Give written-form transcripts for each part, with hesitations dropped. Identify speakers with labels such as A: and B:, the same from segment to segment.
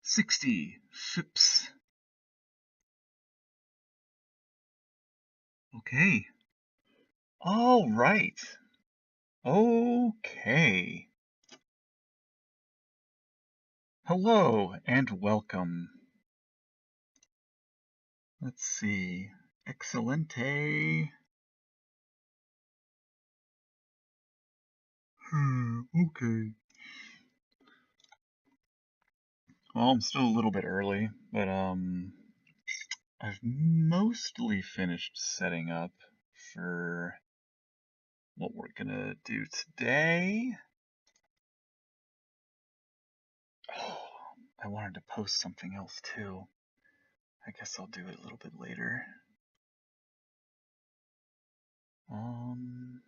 A: 60 ships. Okay. All right. Okay. Hello and welcome. Let's see. Excelente. Okay. Well, I'm still a little bit early, but I've mostly finished setting up for what we're gonna do today. Oh, I wanted to post something else too. I guess I'll do it a little bit later. Um,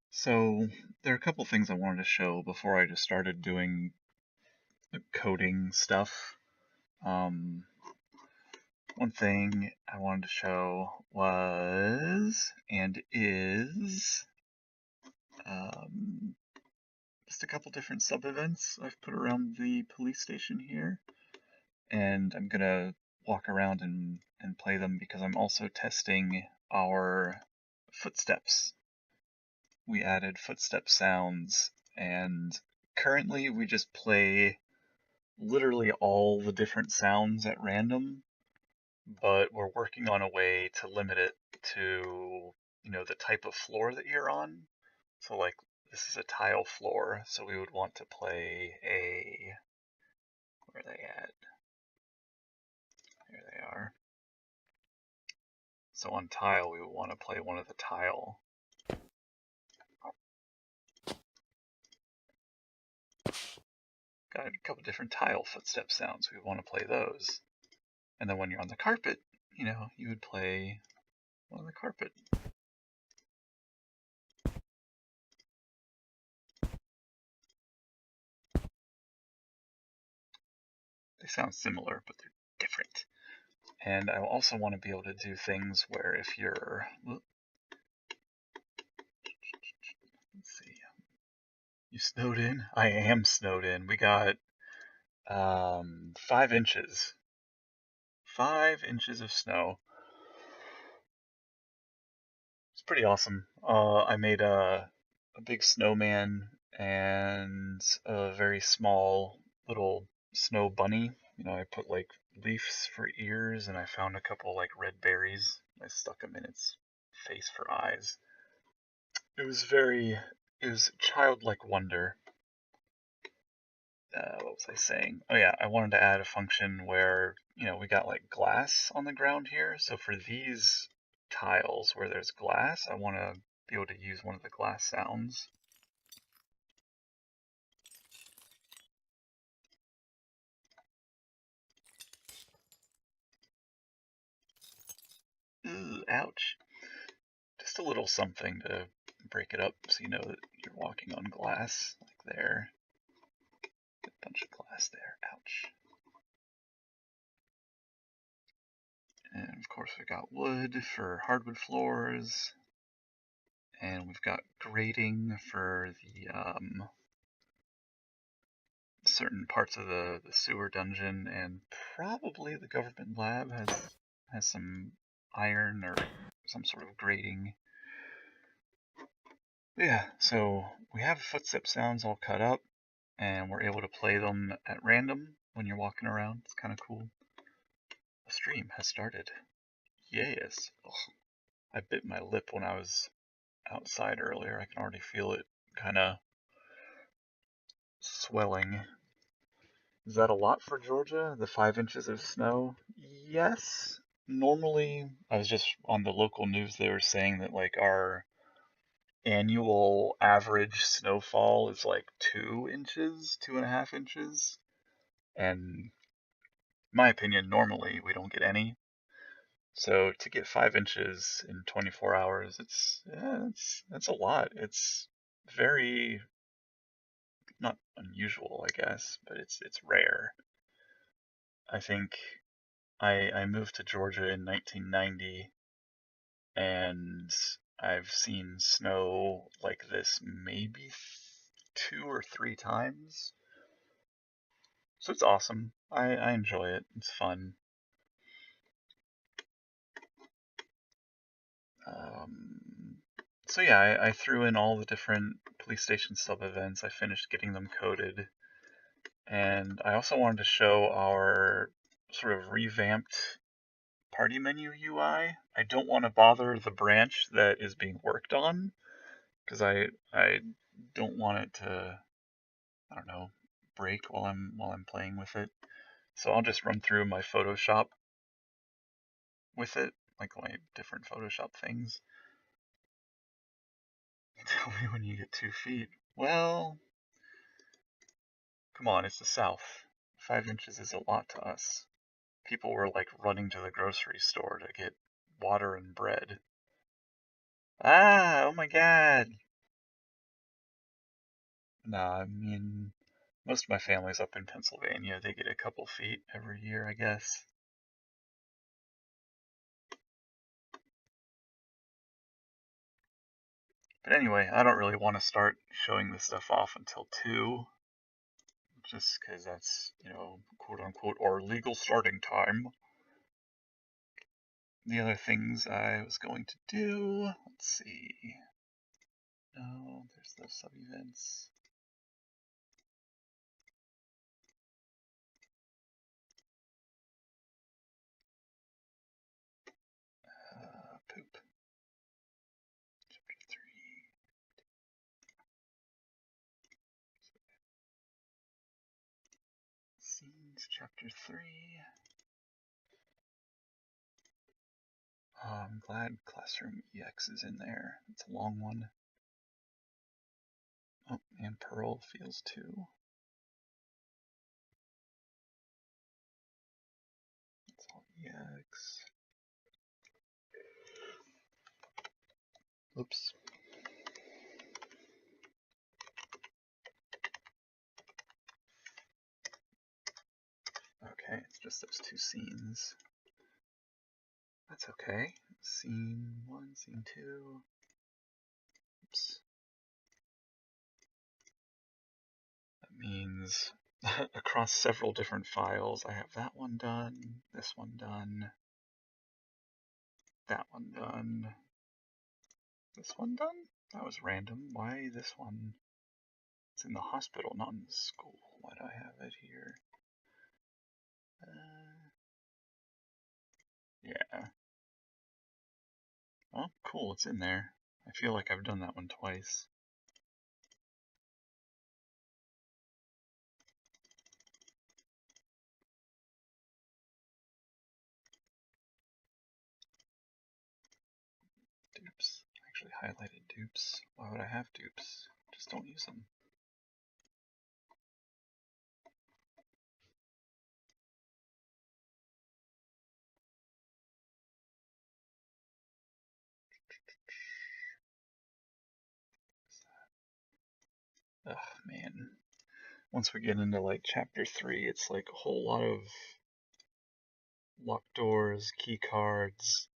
A: so there are a couple things I wanted to show before I just started doing the coding stuff. One thing I wanted to show was, and is, just a couple different sub-events I've put around the police station here. And I'm gonna walk around and play them because I'm also testing our footsteps. We added Footstep Sounds, and currently we just play literally all the different sounds at random, but we're working on a way to limit it to, the type of floor that you're on. So like this is a tile floor, so we would want to play where are they at? Here they are. So on tile, we would want to play one of the tile. Got a couple different tile footstep sounds. We would want to play those. And then when you're on the carpet, you would play one of the carpet. They sound similar, but they're different. And I also want to be able to do things where if you're, let's see, you snowed in? I am snowed in. We got 5 inches. 5 inches of snow. It's pretty awesome. I made a big snowman and a very small little snow bunny. I put like leaves for ears and I found a couple like red berries. I stuck them in its face for eyes. It was childlike wonder. What was I saying? Oh yeah, I wanted to add a function where, we got like glass on the ground here. So for these tiles where there's glass, I want to be able to use one of the glass sounds. Ooh, ouch. Just a little something to break it up so you know that you're walking on glass, like there. A bunch of glass there, ouch. And of course we've got wood for hardwood floors, and we've got grating for the certain parts of the sewer dungeon, and probably the government lab has some iron or some sort of grating. But yeah, so we have footstep sounds all cut up, and we're able to play them at random when you're walking around. It's kind of cool. The stream has started. Yes. Ugh. I bit my lip when I was outside earlier. I can already feel it kind of swelling. Is that a lot for Georgia? The 5 inches of snow? Yes. Normally, I was just on the local news, they were saying that like our annual average snowfall is like 2 inches, 2.5 inches. And my opinion, normally we don't get any. So to get 5 inches in 24 hours, that's a lot. It's very not unusual, I guess, but it's rare. I think I moved to Georgia in 1990, and I've seen snow like this maybe 2 or 3 times. So it's awesome. I enjoy it. It's fun. Um, so yeah, I threw in all the different police station sub events. I finished getting them coded. And I also wanted to show our sort of revamped party menu UI. I don't want to bother the branch that is being worked on because I don't want it to, I don't know, break while I'm playing with it. So I'll just run through my Photoshop with it, like my different Photoshop things. Tell me when you get 2 feet. Well, come on, it's the South. 5 inches is a lot to us. People were like running to the grocery store to get water and bread. Ah, oh my god. Nah, I mean, most of my family's up in Pennsylvania. They get a couple feet every year, I guess. But anyway, I don't really want to start showing this stuff off until 2, just because that's, quote unquote, our legal starting time. The other things I was going to do, let's see. No, there's those sub events. Poop. Chapter 3. Scenes, Chapter 3. Oh, I'm glad Classroom EX is in there. It's a long one. Oh, and Pearl feels too. It's all EX. Oops. Okay, it's just those 2 scenes. That's okay. Scene 1, scene 2. Oops. That means across several different files, I have that one done, this one done, that one done, this one done? That was random. Why this one? It's in the hospital, not in the school. Why do I have it here? Yeah. Oh, cool, it's in there. I feel like I've done that one twice. Dupes. I actually highlighted dupes. Why would I have dupes? Just don't use them. Ugh, man. Once we get into like chapter 3, it's like a whole lot of locked doors, key cards,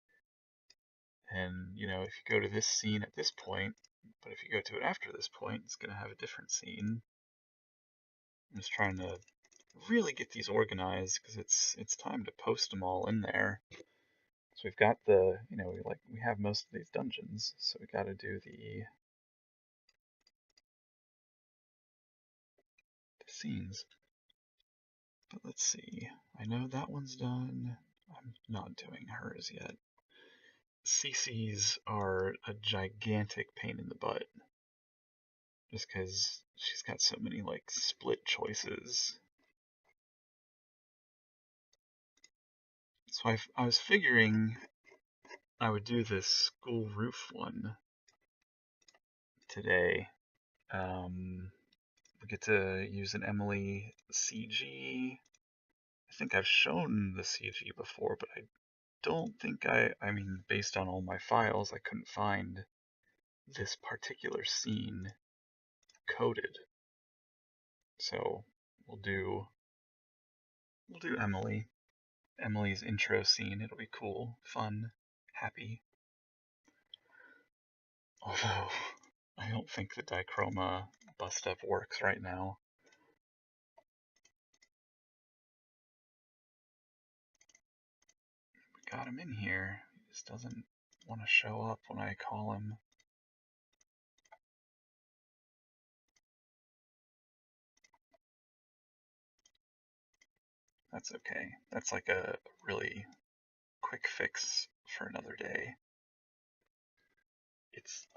A: and if you go to this scene at this point, but if you go to it after this point, it's going to have a different scene. I'm just trying to really get these organized because it's time to post them all in there. So we've got we have most of these dungeons, so we got to do the scenes. But let's see. I know that one's done. I'm not doing hers yet. CC's are a gigantic pain in the butt. Just because she's got so many, like, split choices. So I was figuring I would do this school roof one today. We get to use an Emily CG. I think I've shown the CG before, but I don't think I mean, based on all my files, I couldn't find this particular scene coded. So we'll do Emily's intro scene. It'll be cool, fun, happy. Although, I don't think the dichroma bust up works right now. We got him in here. He just doesn't want to show up when I call him. That's okay. That's like a really quick fix for another day.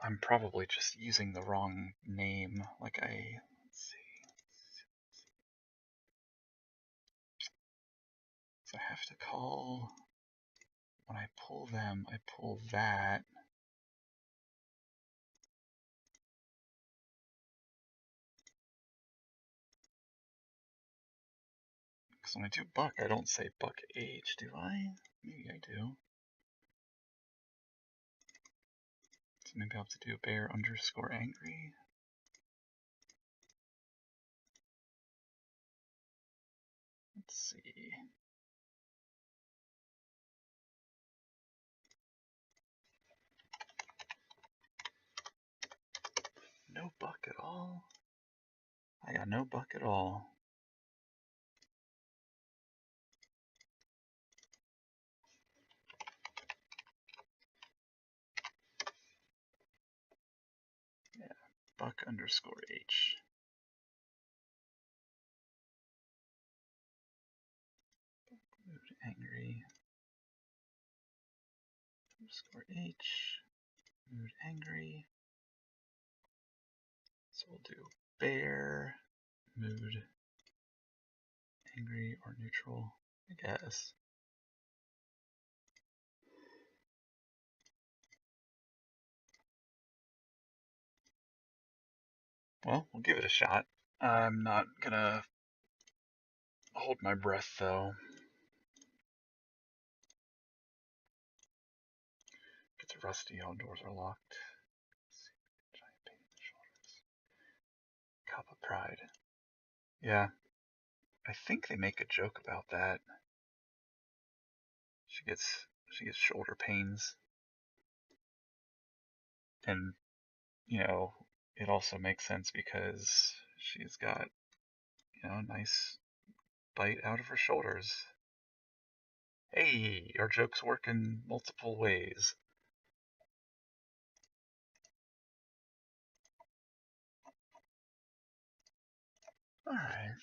A: I'm probably just using the wrong name. Let's see. So I have to call, when I pull them, I pull that. Because when I do buck, I don't say buck age, do I? Maybe I do. So maybe I'll have to do bear underscore angry. Let's see. No buck at all? I got no buck at all. Yeah, buck underscore h. Mood angry. Underscore h. Mood angry. So we'll do bear, mood, angry, or neutral, I guess. Well, we'll give it a shot. I'm not gonna hold my breath though. It's rusty, all doors are locked. Giant pain in the shoulders. Cup of pride. Yeah, I think they make a joke about that. She gets shoulder pains. And, you know, it also makes sense because she's got, a nice bite out of her shoulders. Hey, our jokes work in multiple ways. Alright.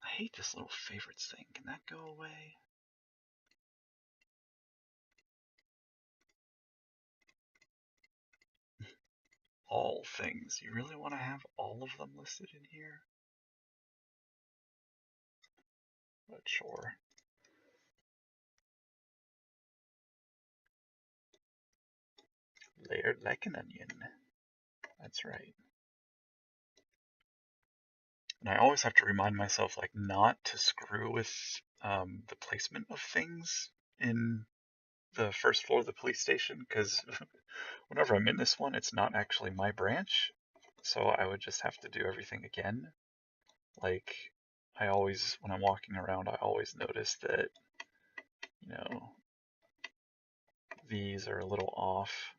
A: I hate this little favorites thing. Can that go away? All things. You really want to have all of them listed in here? But sure. Layered like an onion. That's right. And I always have to remind myself, like, not to screw with the placement of things in the first floor of the police station, because whenever I'm in this one, it's not actually my branch, so I would just have to do everything again. Like, when I'm walking around, I always notice that, these are a little off.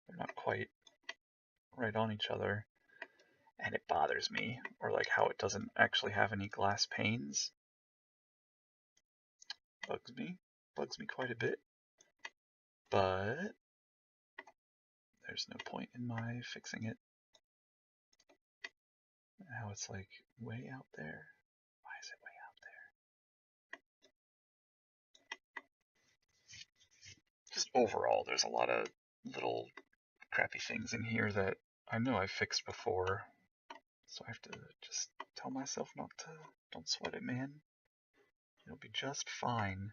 A: They're not quite right on each other, and it bothers me. Or like how it doesn't actually have any glass panes. Bugs me quite a bit. But there's no point in my fixing it. How it's like way out there. Why is it way out there? Just overall, there's a lot of little crappy things in here that I know I've fixed before. So I have to just tell myself don't sweat it, man. It'll be just fine.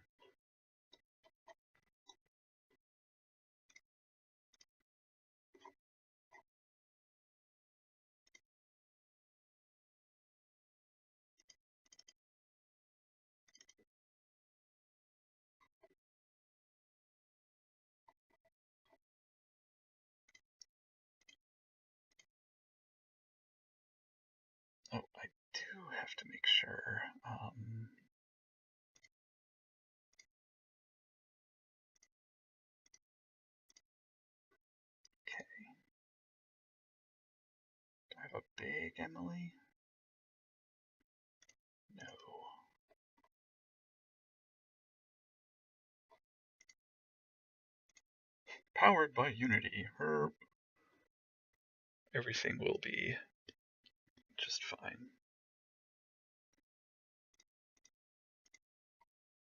A: Oh, I do have to make sure. big, Emily? No. Powered by Unity. Everything will be just fine.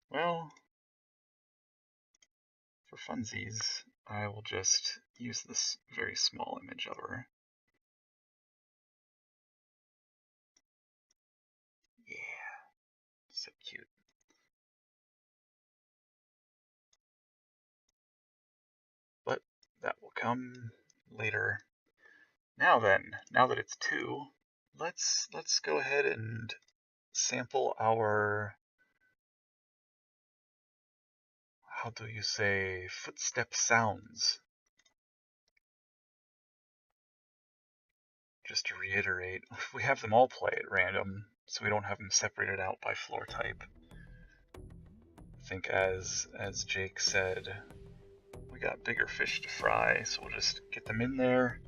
A: Well, for funsies, I will just use this very small image of her. Yeah, so cute. But that will come later. Now then, now that it's 2, let's go ahead and sample our, how do you say, Footstep Sounds. Just to reiterate, we have them all play at random, so we don't have them separated out by floor type. I think as Jake said, we got bigger fish to fry, so we'll just get them in there.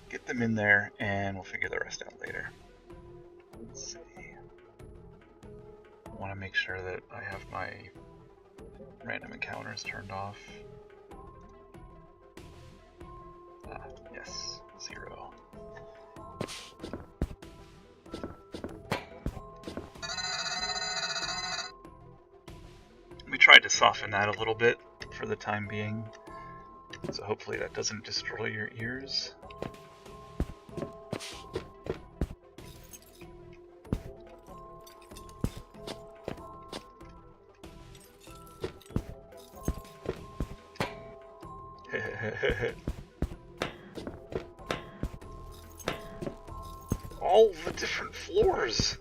A: Get them in there, and we'll figure the rest out later. Let's see. I want to make sure that I have my random encounters turned off. Yes, 0. We tried to soften that a little bit for the time being, so hopefully that doesn't destroy your ears. All the different floors!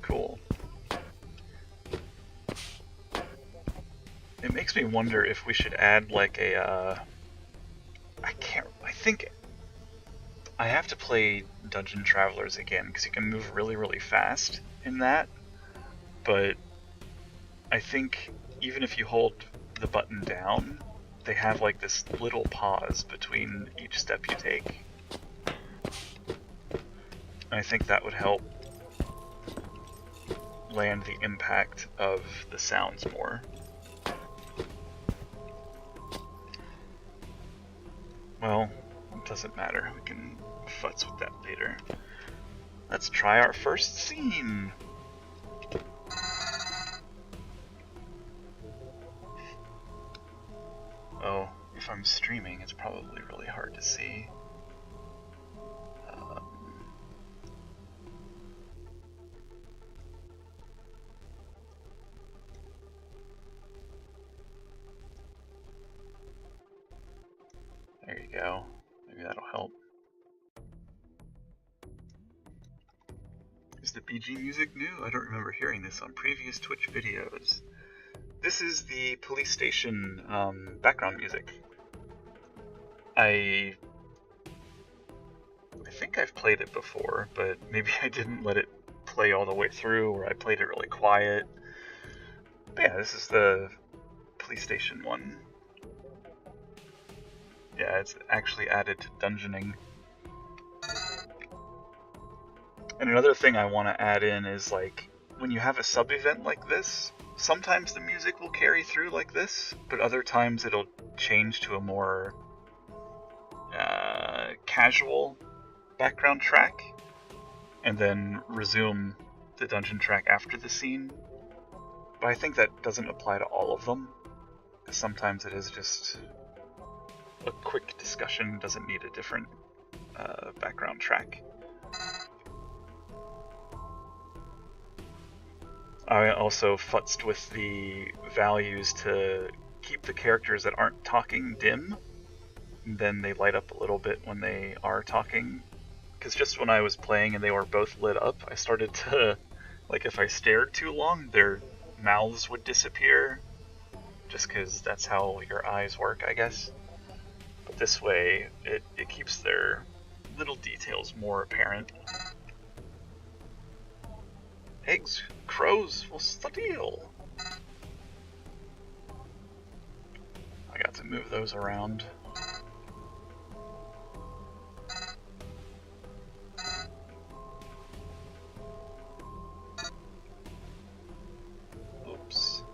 A: Cool. It makes me wonder if we should add like a, I think I have to play Dungeon Travelers again, because you can move really, really fast in that, but I think even if you hold the button down, they have like this little pause between each step you take. And I think that would help land the impact of the sounds more. Well, it doesn't matter. We can futz with that later. Let's try our first scene! Oh, if I'm streaming, it's probably really hard to see. There you go. Maybe that'll help. Is the BG music new? I don't remember hearing this on previous Twitch videos. This is the police station background music. I think I've played it before, but maybe I didn't let it play all the way through, or I played it really quiet. But yeah, this is the police station one. Yeah, it's actually added to dungeoning. And another thing I want to add in is, like, when you have a sub-event like this, sometimes the music will carry through like this, but other times it'll change to a more casual background track, and then resume the dungeon track after the scene. But I think that doesn't apply to all of them, because sometimes it is just a quick discussion, doesn't need a different background track. I also futzed with the values to keep the characters that aren't talking dim, and then they light up a little bit when they are talking. Because just when I was playing and they were both lit up, I started to, like, if I stared too long, their mouths would disappear, just because that's how your eyes work, I guess. But this way, it keeps their little details more apparent. Eggs, crows, what's the deal? I got to move those around. Oops.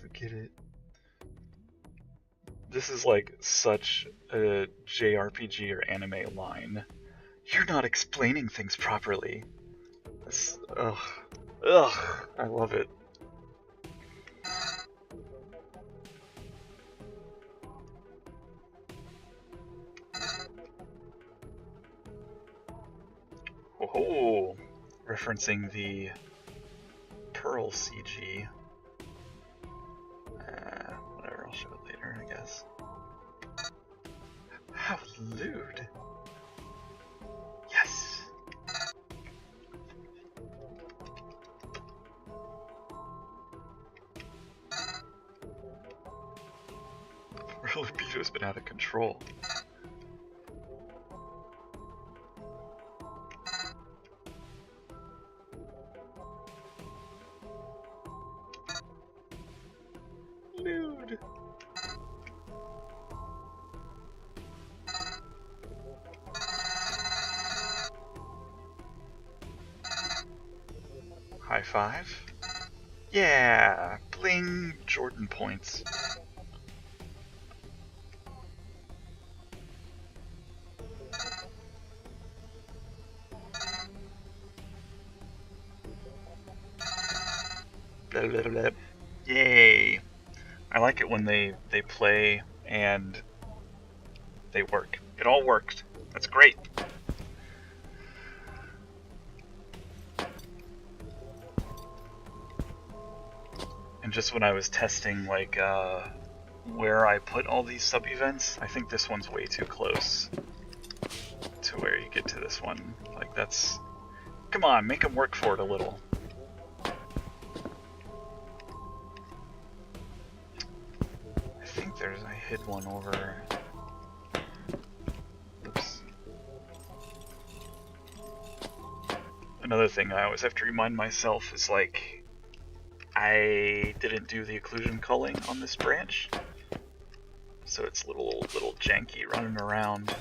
A: Forget it. This is like such a JRPG or anime line. You're not explaining things properly. That's, ugh. Ugh. I love it. Oh, referencing the Pearl CG. Whatever, I'll show it later, I guess. How lewd. Yes. Libido's been out of control. Lewd. High five. Yeah, bling, Jordan points. Blah, blah, blah. Yay. I like it when they play and they work. It all worked. That's great. And just when I was testing like where I put all these sub-events, I think this one's way too close to where you get to this one. Like that's... Come on, make them work for it a little. I think I hid one over... Oops. Another thing I always have to remind myself is like, I didn't do the occlusion culling on this branch, so it's a little janky running around.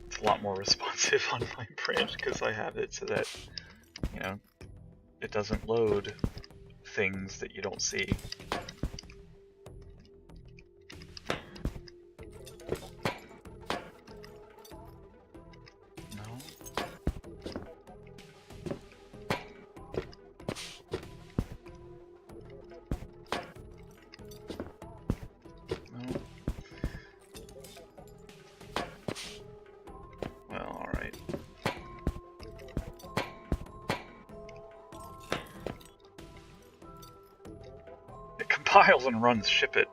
A: It's a lot more responsive on my branch because I have it so that, you know, it doesn't load things that you don't see. Compiles and runs ship it.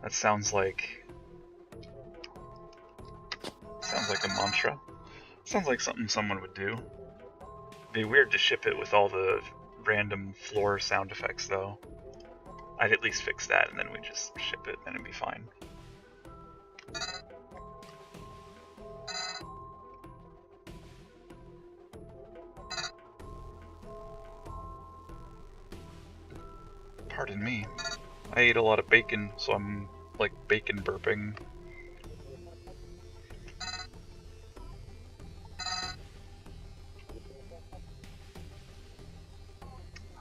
A: That sounds like a mantra. Sounds like something someone would do. It'd be weird to ship it with all the random floor sound effects though. I'd at least fix that and then we just ship it and it'd be fine. Pardon me. I ate a lot of bacon, so I'm like bacon burping.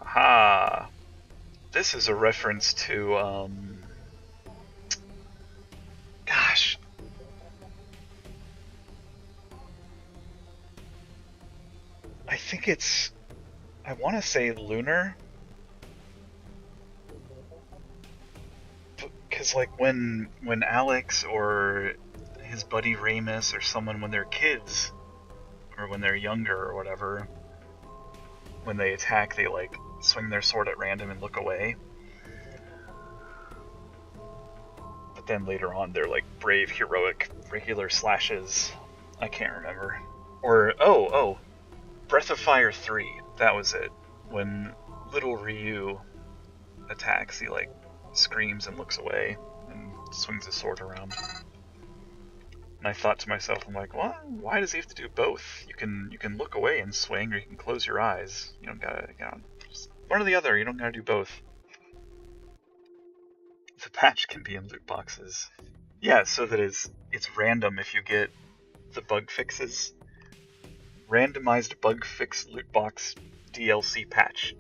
A: Aha! This is a reference to, gosh. I think it's, I want to say Lunar. Because like when Alex or his buddy Ramus or someone when they're kids or when they're younger or whatever, when they attack, they like swing their sword at random and look away. But then later on, they're like brave, heroic, regular slashes. I can't remember. Or Breath of Fire 3. That was it. When little Ryu attacks, he like screams and looks away and swings his sword around. And I thought to myself, I'm like, well, why does he have to do both? You can look away and swing, or you can close your eyes. You don't gotta, just one or the other. You don't gotta do both. The patch can be in loot boxes. Yeah, so that it's random if you get the bug fixes. Randomized bug fix loot box DLC patch.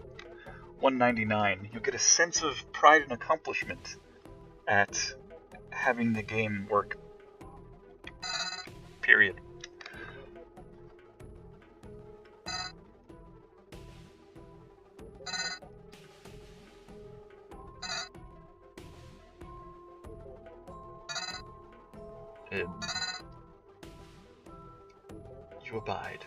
A: $1.99. You get a sense of pride and accomplishment at having the game work. Period. And you abide.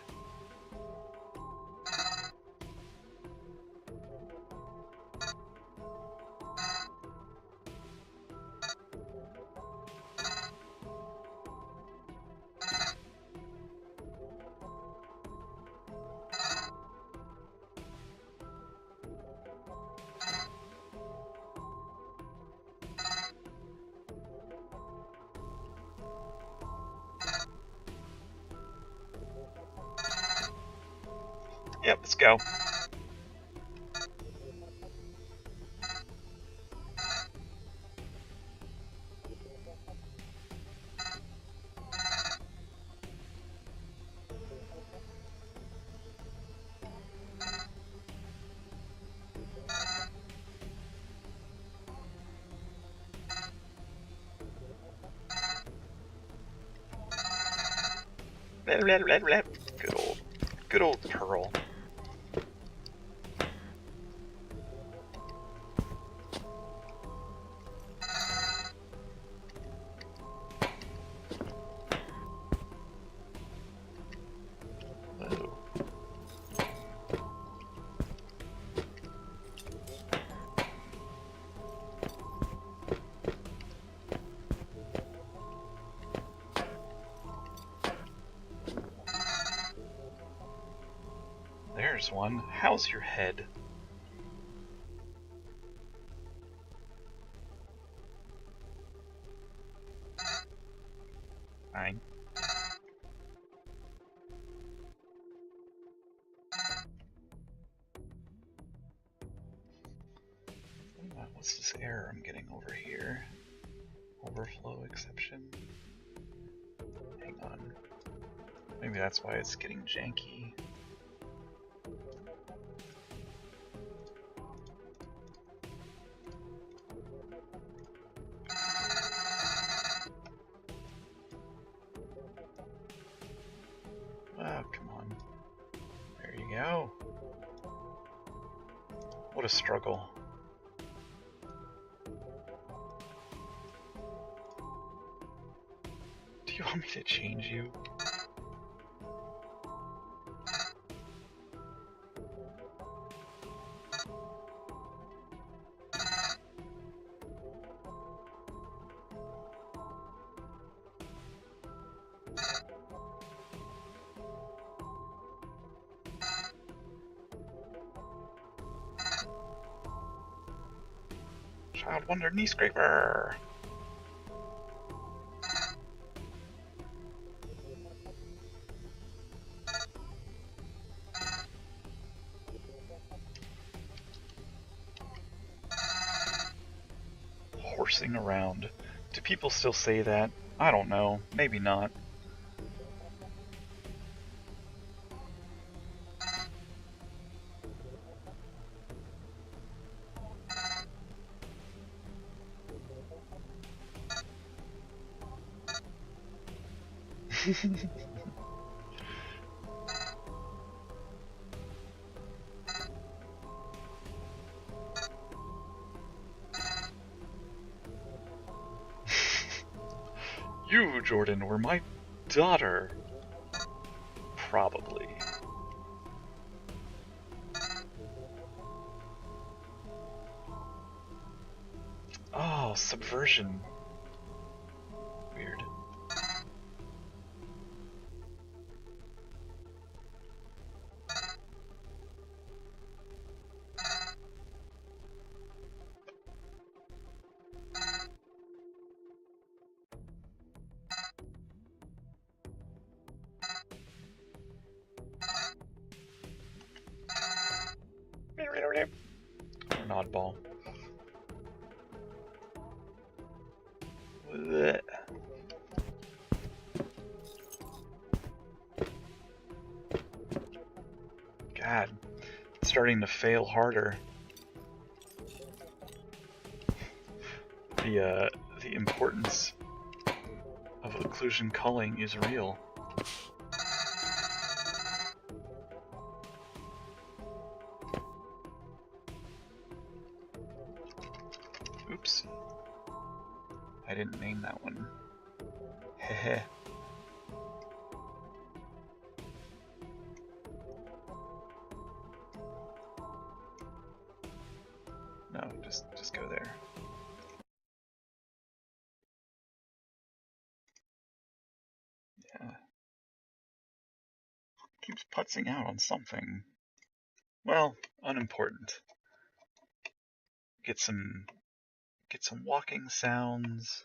A: Yep, let's go. Good old Pearl. There's one. How's your head? Fine. What's this error I'm getting over here? Overflow exception? Hang on. Maybe that's why it's getting janky. Oh, come on. There you go. What a struggle. Do you want me to change you? Child Wonder Knee Scraper! Horsing around. Do people still say that? I don't know. Maybe not. You, Jordan, were my daughter. Probably. Oh, subversion. Weird. An oddball. Blech. God, it's starting to fail harder. The importance of occlusion culling is real. Oops. I didn't name that one. Heh. No, just go there. Yeah. Keeps putzing out on something. Well, unimportant. Get some walking sounds.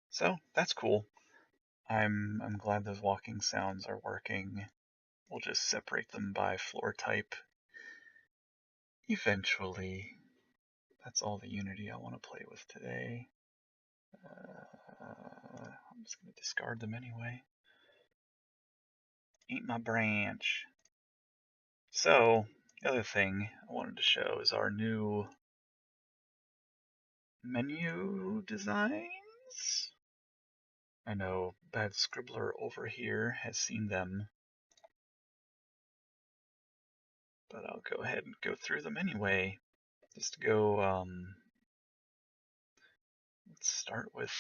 A: So that's cool. I'm glad those walking sounds are working. We'll just separate them by floor type eventually. That's all the Unity I want to play with today. I'm just going to discard them anyway. Eat my branch. So, the other thing I wanted to show is our new menu designs. I know Bad Scribbler over here has seen them, but I'll go ahead and go through them anyway. Just to go, let's start with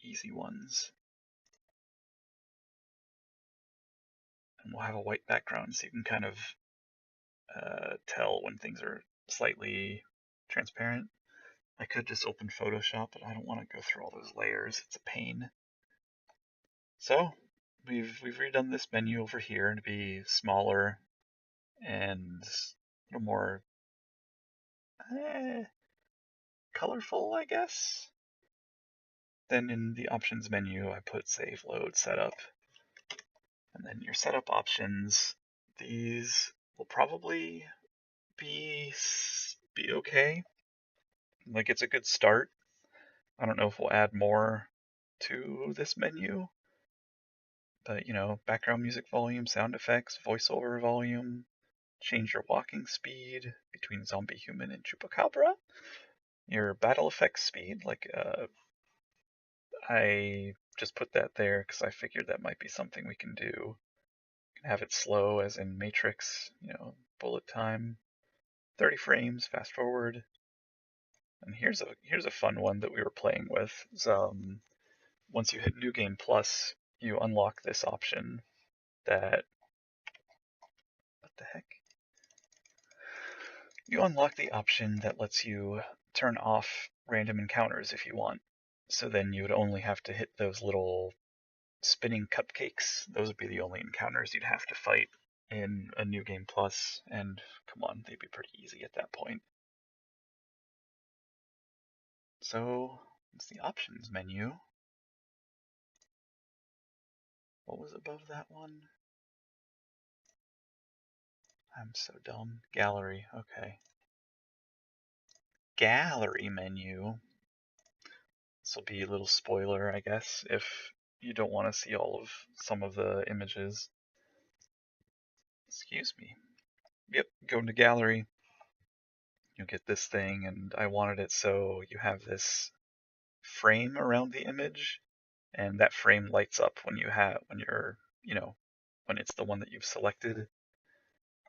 A: easy ones. And we'll have a white background so you can kind of tell when things are slightly transparent. I could just open Photoshop, but I don't want to go through all those layers. It's a pain. So we've redone this menu over here to be smaller and a little more colorful, I guess. Then in the options menu, I put save, load, setup. And then your setup options, these will probably be okay. Like, it's a good start. I don't know if we'll add more to this menu, but background music volume, sound effects, voiceover volume, change your walking speed between zombie human and chupacabra, your battle effects speed, like I just put that there because I figured that might be something we can do. We can have it slow as in Matrix, bullet time, 30 frames, fast forward. And here's a fun one that we were playing with. Once you hit New Game Plus, you unlock this option that, what the heck? You unlock the option that lets you turn off random encounters if you want. So then you would only have to hit those little spinning cupcakes. Those would be the only encounters you'd have to fight in a New Game Plus, and come on, they'd be pretty easy at that point. So it's the options menu. What was above that one? I'm so dumb. Gallery, okay. Gallery menu. This will be a little spoiler, I guess, if you don't want to see some of the images. Excuse me. Yep, go into gallery. You'll get this thing, and I wanted it so you have this frame around the image, and that frame lights up when it's the one that you've selected.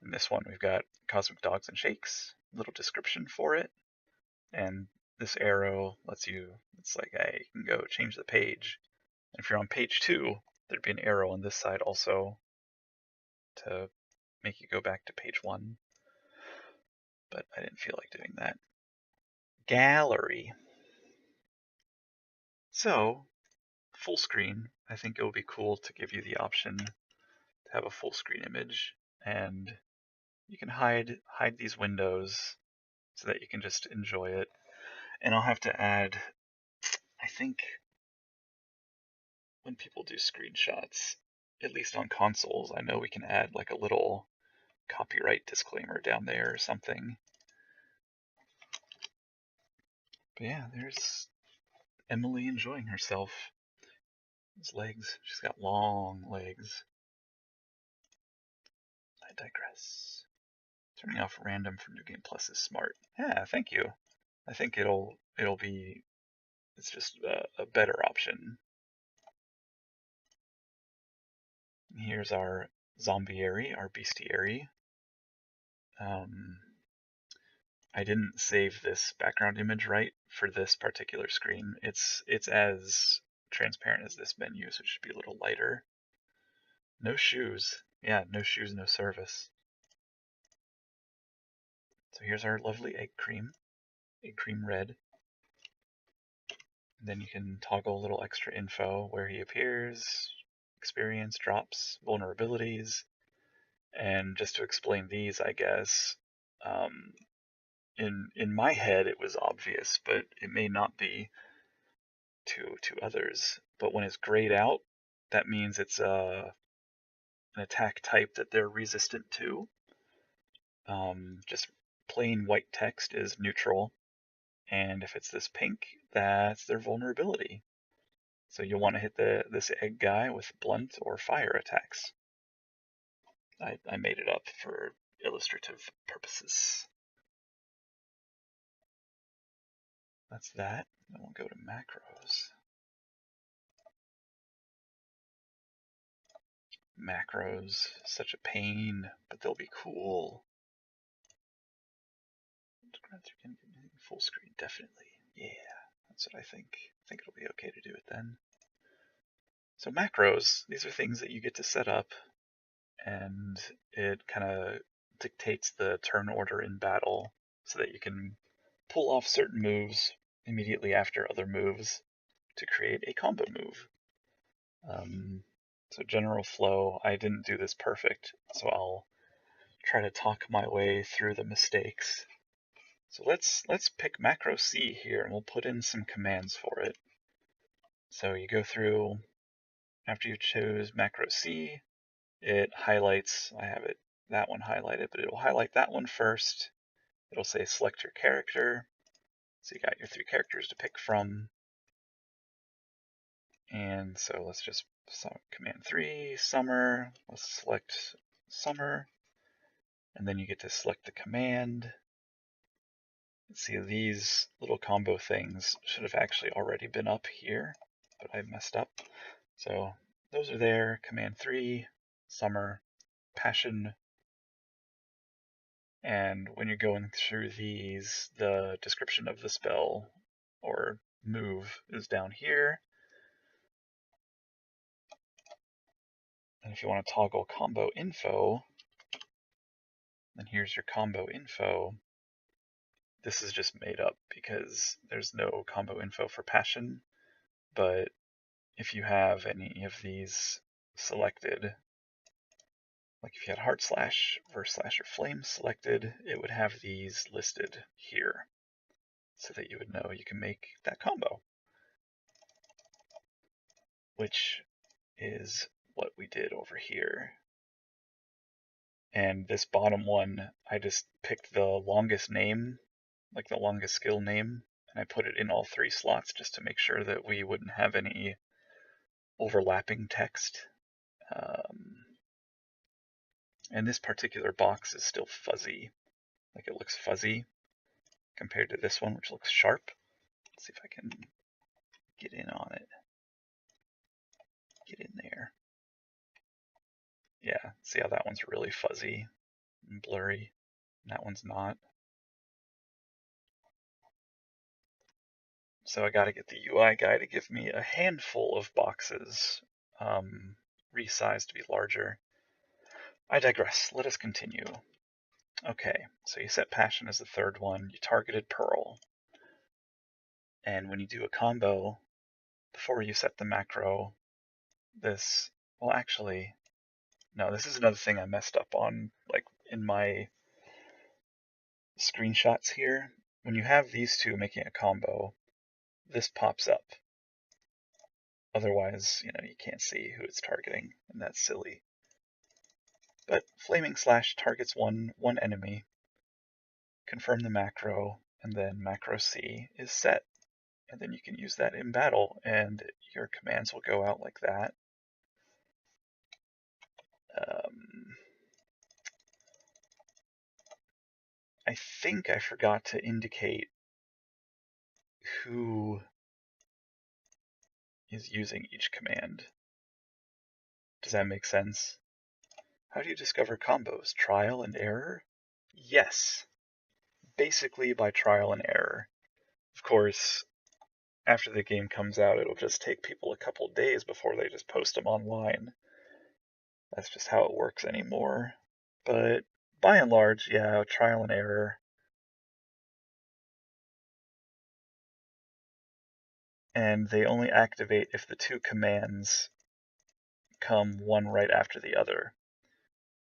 A: In this one, we've got Cosmic Dogs and Shakes, little description for it, and this arrow lets you, it's like, hey, you can go change the page. And if you're on page 2, there'd be an arrow on this side also to make you go back to page 1. But I didn't feel like doing that. Gallery. So, full screen, I think it would be cool to give you the option to have a full screen image, and you can hide these windows so that you can just enjoy it. And I'll have to add, I think when people do screenshots, at least on consoles, I know we can add like a little copyright disclaimer down there or something. But yeah, there's Emily enjoying herself. Those legs, she's got long legs. I digress. Turning off random for New Game Plus is smart. Yeah, thank you. I think it'll be, it's just a better option. Here's our zombiary, our bestiary. I didn't save this background image right for this particular screen. It's as transparent as this menu, so it should be a little lighter. No shoes. Yeah, no shoes, no service. So here's our lovely egg cream red. And then you can toggle a little extra info where he appears, experience, drops, vulnerabilities. And just to explain these, I guess, in my head it was obvious, but it may not be to others. But when it's grayed out, that means it's an attack type that they're resistant to. Just plain white text is neutral, and if it's this pink, that's their vulnerability. So you'll want to hit this egg guy with blunt or fire attacks. I made it up for illustrative purposes. That's that. Then we'll go to macros. Macros, such a pain, but they'll be cool. Full screen, definitely. Yeah, that's what I think. I think it'll be okay to do it then. So macros, these are things that you get to set up, and it kind of dictates the turn order in battle so that you can pull off certain moves immediately after other moves to create a combo move. So general flow, I didn't do this perfect, so I'll try to talk my way through the mistakes. So let's pick macro C here, and we'll put in some commands for it. So you go through, after you choose macro C, it highlights, I have it, that one highlighted, but it'll highlight that one first. It'll say select your character. So you got your 3 characters to pick from. And so let's just, command 3, summer, let's select summer. And then you get to select the command. See, these little combo things should have actually already been up here, but I messed up. So those are there, command 3, summer, passion. And when you're going through these, the description of the spell or move is down here. And if you want to toggle combo info, then here's your combo info. This is just made up because there's no combo info for passion, but if you have any of these selected, like if you had Heart Slash, Verse Slash, or Flame selected, it would have these listed here so that you would know you can make that combo, which is what we did over here. And this bottom one, I just picked the longest name, like the longest skill name, and I put it in all 3 slots just to make sure that we wouldn't have any overlapping text. And this particular box is still fuzzy, like it looks fuzzy compared to this one, which looks sharp. Let's see if I can get in on it. Get in there. Yeah, see how that one's really fuzzy and blurry, and that one's not. So I gotta get the UI guy to give me a handful of boxes, resized to be larger. I digress. Let us continue. Okay, so you set Passion as the third one. You targeted Pearl. And when you do a combo, before you set the macro, this, well, actually, no, this is another thing I messed up on, like in my screenshots here. When you have these two making a combo, this pops up. Otherwise, you can't see who it's targeting, and that's silly. But Flaming Slash targets one enemy, confirm the macro, and then macro C is set. And then you can use that in battle, and your commands will go out like that. I think I forgot to indicate who is using each command. Does that make sense? How do you discover combos? Trial and error? Yes. Basically by trial and error. Of course, after the game comes out, it'll just take people a couple days before they just post them online. That's just how it works anymore. But by and large, yeah, trial and error. And they only activate if the two commands come one right after the other.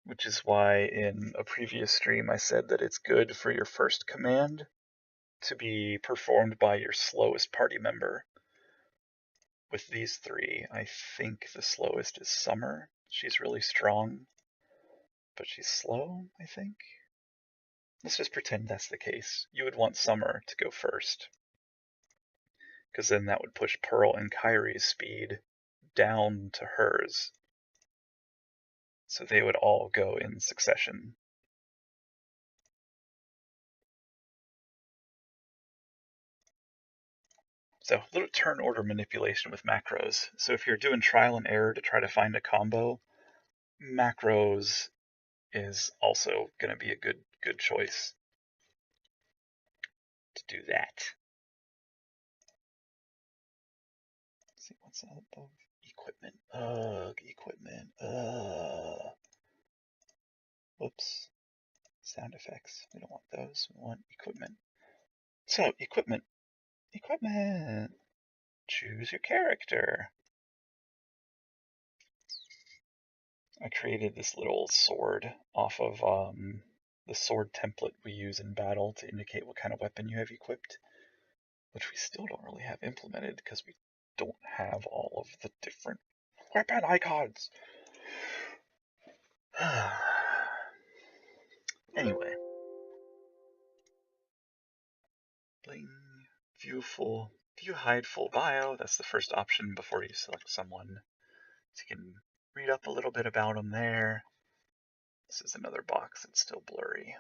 A: Which is why in a previous stream I said that it's good for your first command to be performed by your slowest party member. With these three, I think the slowest is Summer. She's really strong, but she's slow, I think. Let's just pretend that's the case. You would want Summer to go first, because then that would push Pearl and Kyrie's speed down to hers. So they would all go in succession. So a little turn order manipulation with macros. So if you're doing trial and error to try to find a combo, macros is also going to be a good choice to do that. Let's see what's up above equipment. Equipment. Whoops. Sound effects. We don't want those. We want equipment. So equipment. Equipment. Choose your character. I created this little sword off of the sword template we use in battle to indicate what kind of weapon you have equipped, which we still don't really have implemented because we don't have all of the different weapon icons. Anyway. Bling. View hide full bio. That's the first option before you select someone. So you can read up a little bit about them there. This is another box that's still blurry.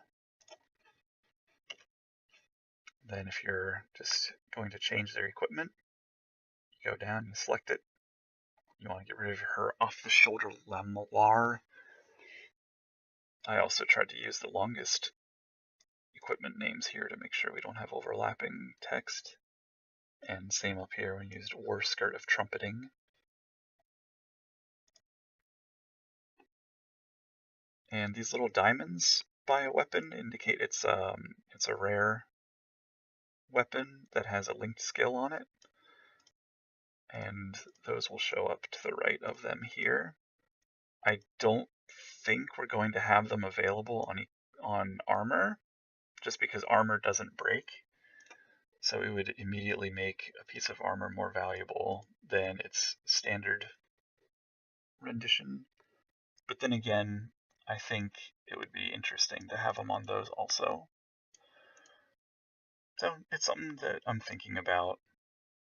A: Then if you're just going to change their equipment, you go down, you select it. You want to get rid of her off-the-shoulder lamellard. I also tried to use the longest equipment names here to make sure we don't have overlapping text. And same up here, we used war skirt of trumpeting. And these little diamonds by a weapon indicate it's a rare weapon that has a linked skill on it. And those will show up to the right of them here. I don't think we're going to have them available on armor, just because armor doesn't break. So it would immediately make a piece of armor more valuable than its standard rendition. But then again, I think it would be interesting to have them on those also. So it's something that I'm thinking about.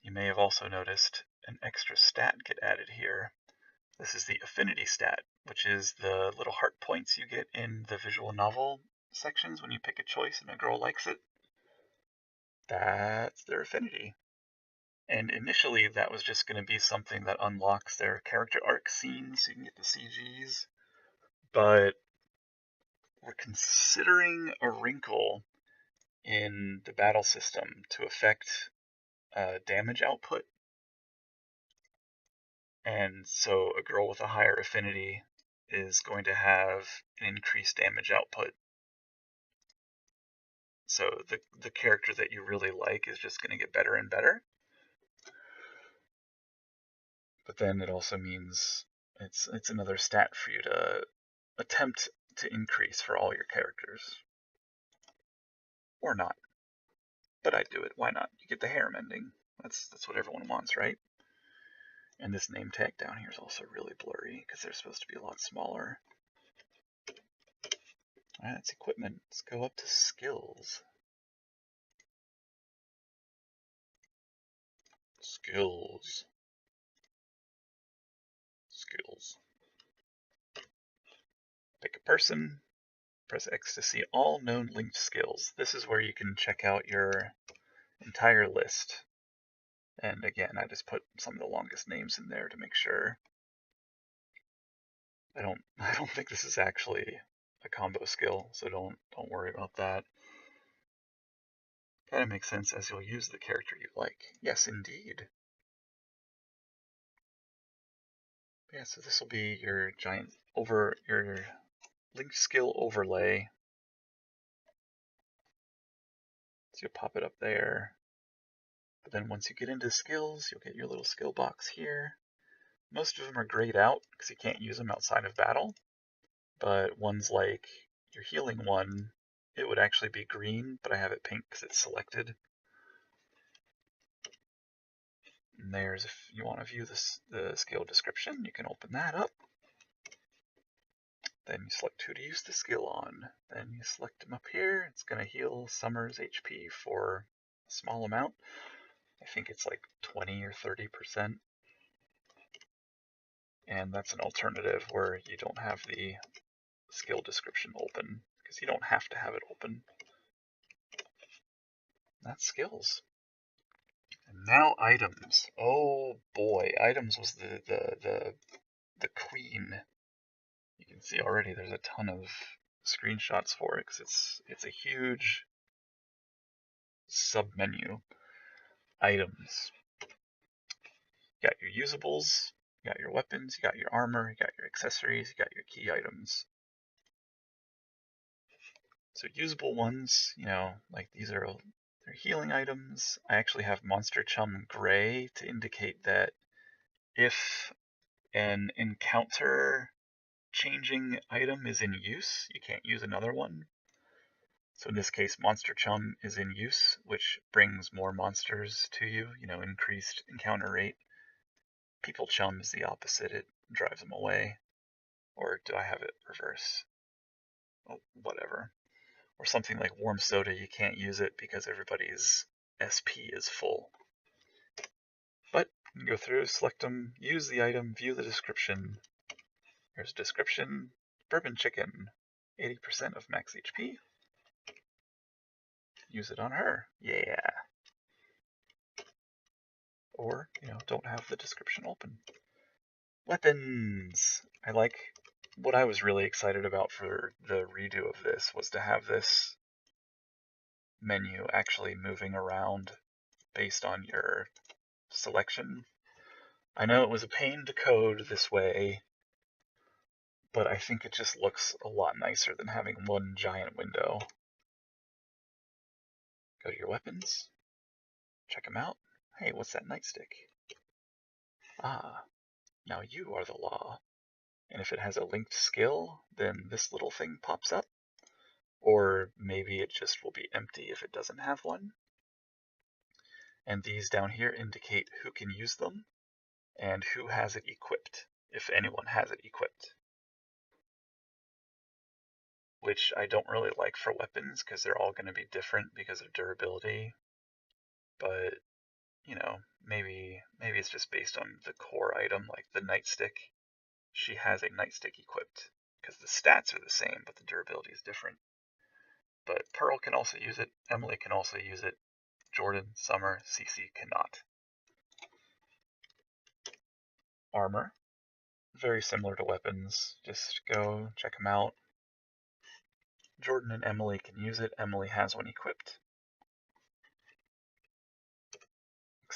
A: You may have also noticed an extra stat get added here. This is the Affinity Stat, which is the little heart points you get in the visual novel sections when you pick a choice and a girl likes it. That's their affinity. And initially that was just going to be something that unlocks their character arc scenes so you can get the CGs. But we're considering a wrinkle in the battle system to affect damage output. And so a girl with a higher affinity is going to have an increased damage output. So the character that you really like is just going to get better and better. But then it also means it's another stat for you to attempt to increase for all your characters. Or not. But I do it. Why not? You get the harem ending. That's what everyone wants, right? And this name tag down here is also really blurry because they're supposed to be a lot smaller. Alright, that's equipment. Let's go up to skills. Skills. Skills. Pick a person. Press X to see all known linked skills. This is where you can check out your entire list. And again, I just put some of the longest names in there to make sure. I don't think this is actually a combo skill, so don't worry about that. Kind of makes sense as you'll use the character you like. Yes, indeed. Yeah, so this will be your your linked skill overlay. So you'll pop it up there. But then once you get into skills, you'll get your little skill box here. Most of them are grayed out because you can't use them outside of battle. But ones like your healing one, it would actually be green, but I have it pink because it's selected. And there's, if you want to view the skill description, you can open that up. Then you select who to use the skill on. Then you select him up here. It's going to heal Summer's HP for a small amount. I think it's like 20 or 30%. And that's an alternative where you don't have the skill description open, because you don't have to have it open. That's skills. And now items. Oh boy, items was the queen. You can see already there's a ton of screenshots for it because it's a huge sub-menu. Items. You got your usables, you got your weapons, you got your armor, you got your accessories, you got your key items. So usable ones, like these are they're healing items. I actually have Monster Chum Gray to indicate that if an encounter changing item is in use, you can't use another one. So in this case, Monster Chum is in use, which brings more monsters to you, increased encounter rate. People Chum is the opposite, it drives them away. Or do I have it reverse? Oh, whatever. Or something like Warm Soda, you can't use it because everybody's SP is full. But you can go through, select them, use the item, view the description. Here's a description. Bourbon Chicken, 80% of max HP. Use it on her. Yeah. Or, don't have the description open. Weapons! What I was really excited about for the redo of this was to have this menu actually moving around based on your selection. I know it was a pain to code this way, but I think it just looks a lot nicer than having one giant window. Go to your weapons, check them out. Hey, what's that nightstick? Ah, now you are the law. And if it has a linked skill, then this little thing pops up. Or maybe it just will be empty if it doesn't have one. And these down here indicate who can use them and who has it equipped, if anyone has it equipped. Which I don't really like for weapons because they're all going to be different because of durability. But, maybe it's just based on the core item, like the nightstick. She has a nightstick equipped because the stats are the same, but the durability is different. But Pearl can also use it, Emily can also use it, Jordan, Summer, CC cannot. Armor, very similar to weapons, just go check them out. Jordan and Emily can use it, Emily has one equipped.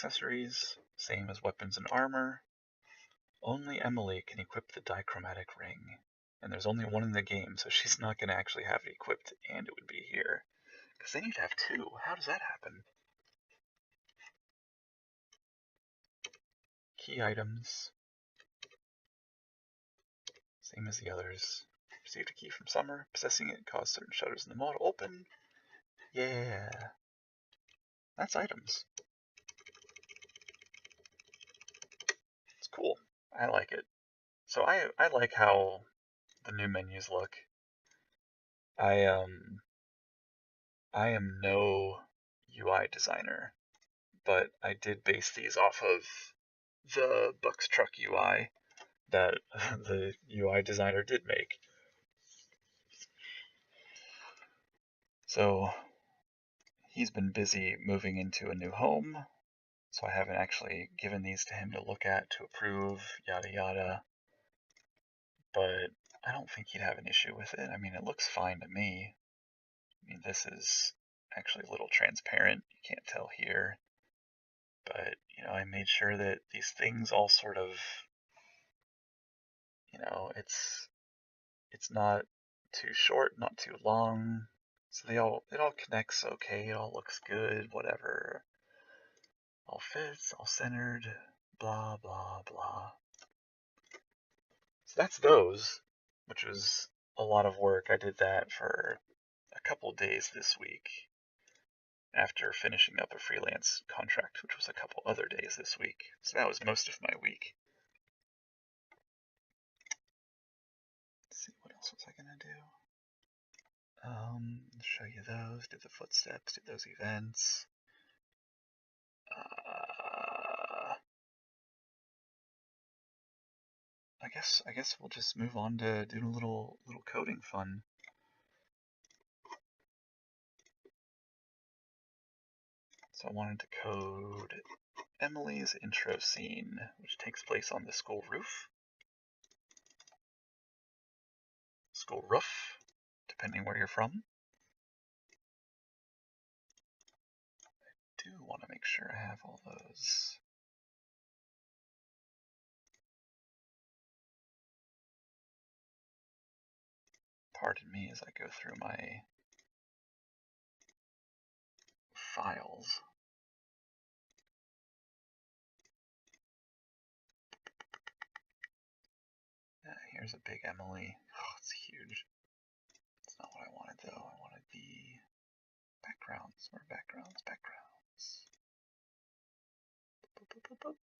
A: accessories, same as weapons and armor. Only Emily can equip the dichromatic ring. And there's only one in the game, so she's not going to actually have it equipped, and it would be here. Because they need to have two. How does that happen? Key items. Same as the others. Received a key from Summer. Possessing it caused certain shutters in the mall to open. Yeah. That's items. It's cool. I like it. So I like how the new menus look. I am no UI designer, but I did base these off of the Bucks Truck UI that the UI designer did make. So he's been busy moving into a new home, so I haven't actually given these to him to look at, to approve, yada yada. But I don't think he'd have an issue with it. I mean, it looks fine to me. I mean, this is actually a little transparent. You can't tell here. But, I made sure that these things all sort of, it's not too short, not too long. So it all connects okay, it all looks good, whatever. All fits, all centered, blah, blah, blah. So that's those, which was a lot of work. I did that for a couple days this week after finishing up a freelance contract, which was a couple other days this week. So that was most of my week. Let's see, what else was I gonna do? Show you those, did the footsteps, did those events. I guess we'll just move on to doing a little coding fun. So I wanted to code Emily's intro scene, which takes place on the school roof. School roof, depending where you're from. I do want to make sure I have all those. Pardon me as I go through my files. Yeah, here's a big Emily. Oh, it's huge. It's not what I wanted though. I wanted the backgrounds. Where backgrounds? Backgrounds.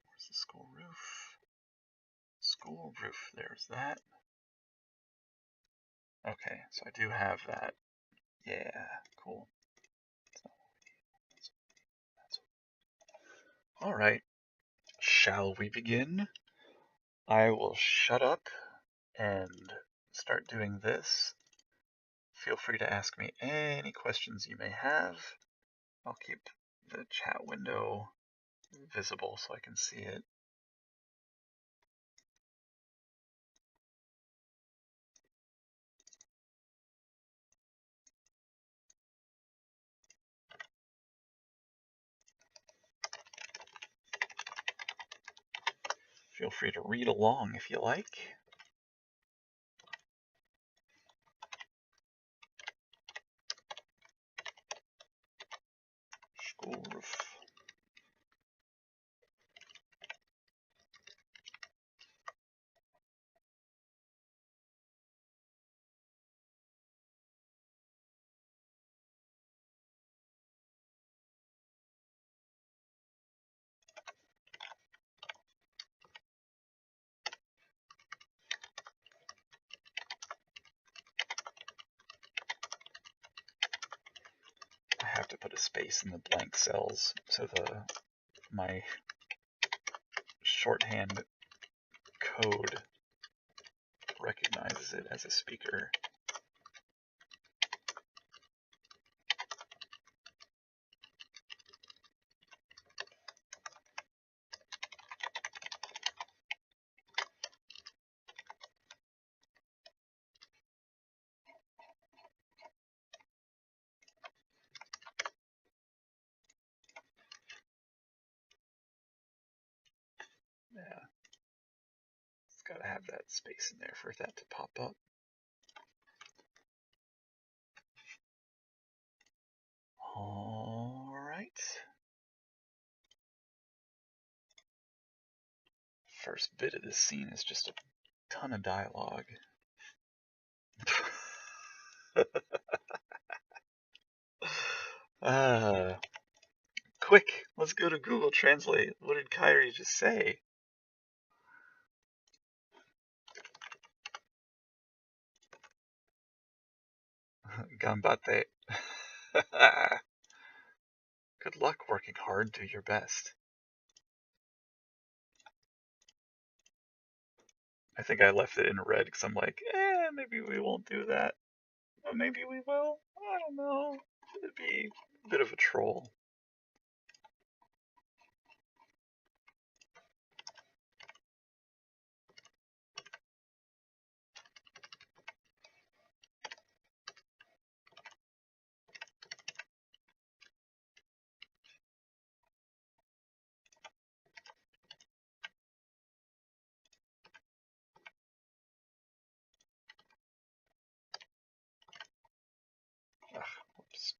A: Where's the school roof? School roof. There's that. Okay, so I do have that. Yeah, cool. Alright, shall we begin? I will shut up and start doing this. Feel free to ask me any questions you may have. I'll keep the chat window visible so I can see it. Feel free to read along if you like. School roof. I have to put a space in the blank cells so my shorthand code recognizes it as a speaker. have that space in there for that to pop up. All right. First bit of this scene is just a ton of dialogue. Quick, let's go to Google Translate. What did Kyrie just say? Gambate. Good luck working hard, do your best. I think I left it in red because I'm like, maybe we won't do that. But maybe we will. I don't know. It'd be a bit of a troll. Ugh, whoops.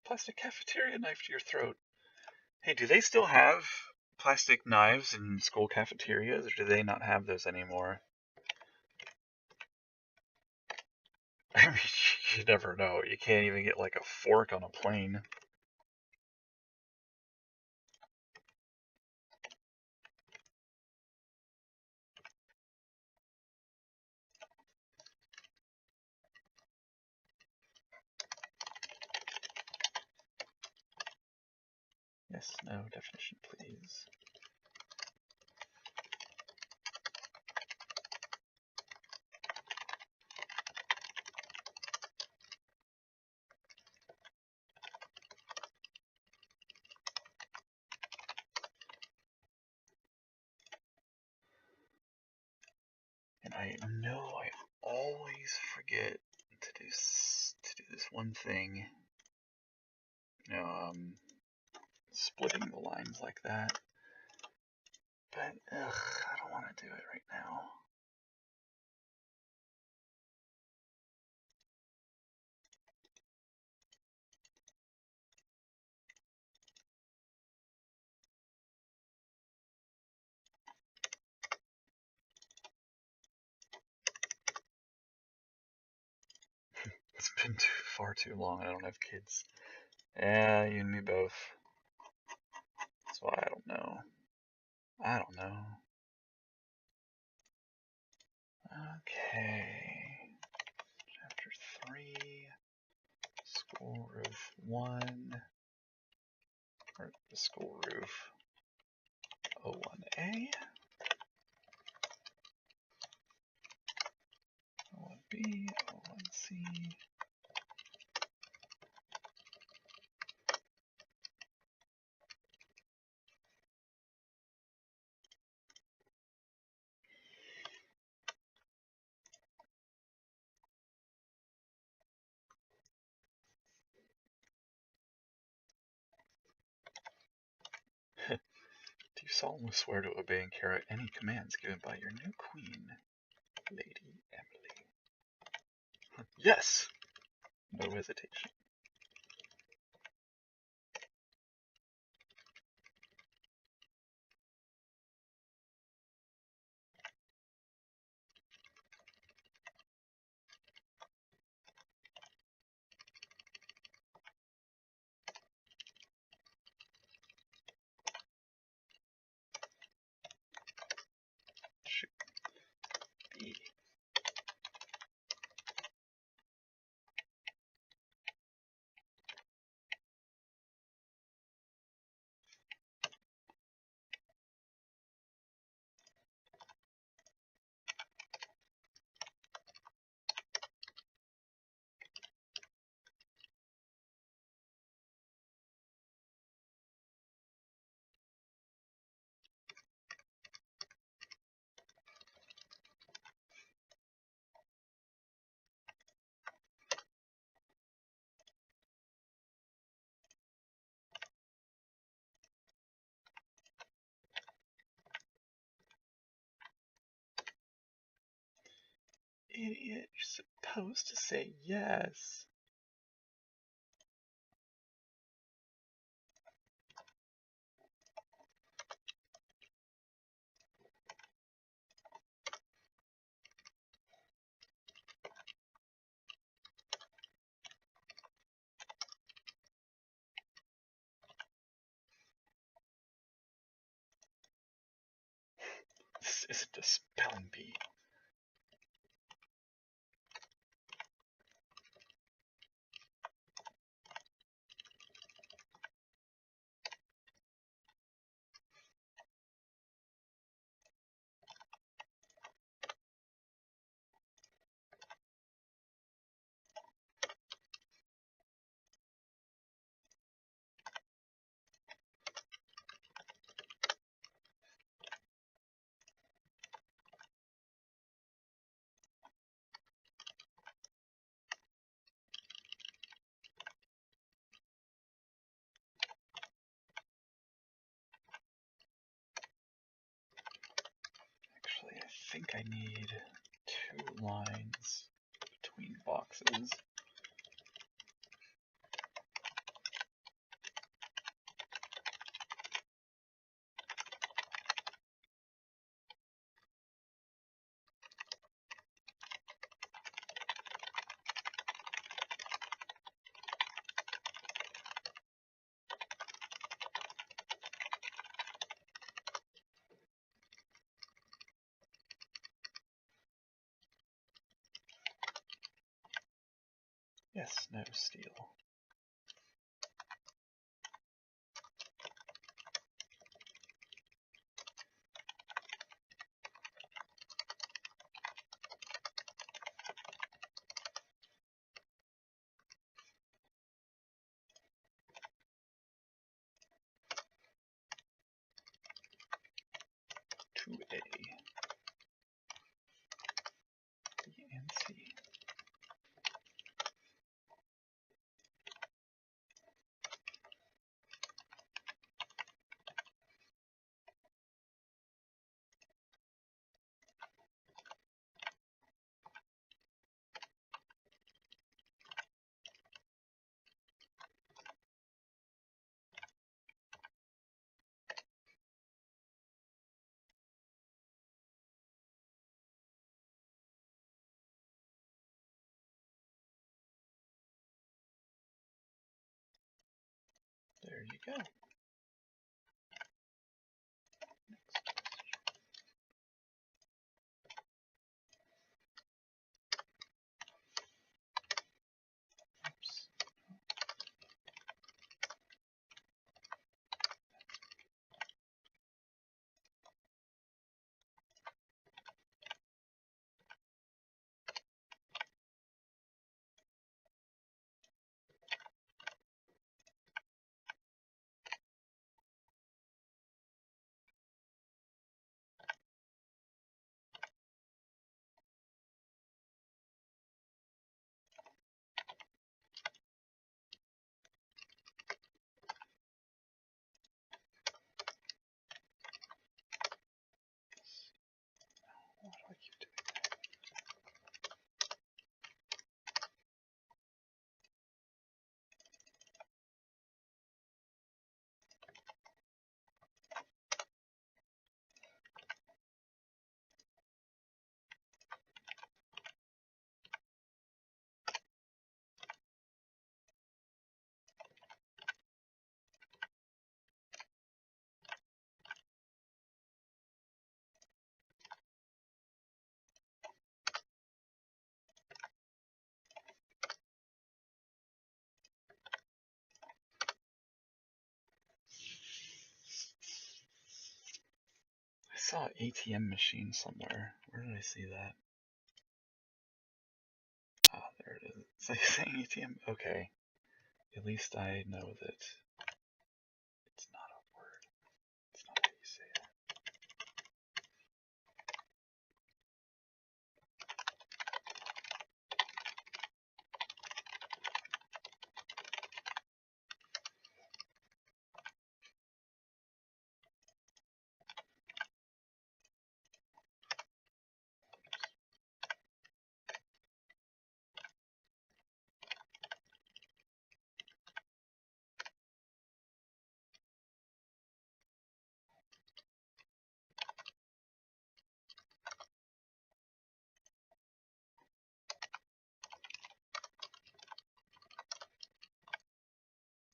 A: Plastic cafeteria knife to your throat. Hey, do they still have plastic knives in school cafeterias, or do they not have those anymore? I mean, you never know. You can't even get like a fork on a plane. Yes, no, definition, please. And I know I always forget to do this one thing. You know, splitting the lines like that. But I don't want to do it right now. It's been far too long. I don't have kids. Yeah, you and me both. That's why I don't know. I don't know. Okay. Chapter 3. School Roof 1. Or the School Roof 01A. 01B. 01C. Do solemnly swear to obey and carry out any commands given by your new queen, Lady Emily. Yes! No hesitation. Shoot. B. Idiot, you're supposed to say yes. This isn't a spelling bee. Actually, I think I need 2 lines between boxes. Yes, no, steel. To A, B, and C. There you go. Oops. saw ATM machine somewhere. Where did I see that? Ah, there it is. It's like saying ATM. Okay. At least I know that it's not a word. It's not how you say it.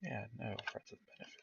A: Yeah, no, friends with benefits.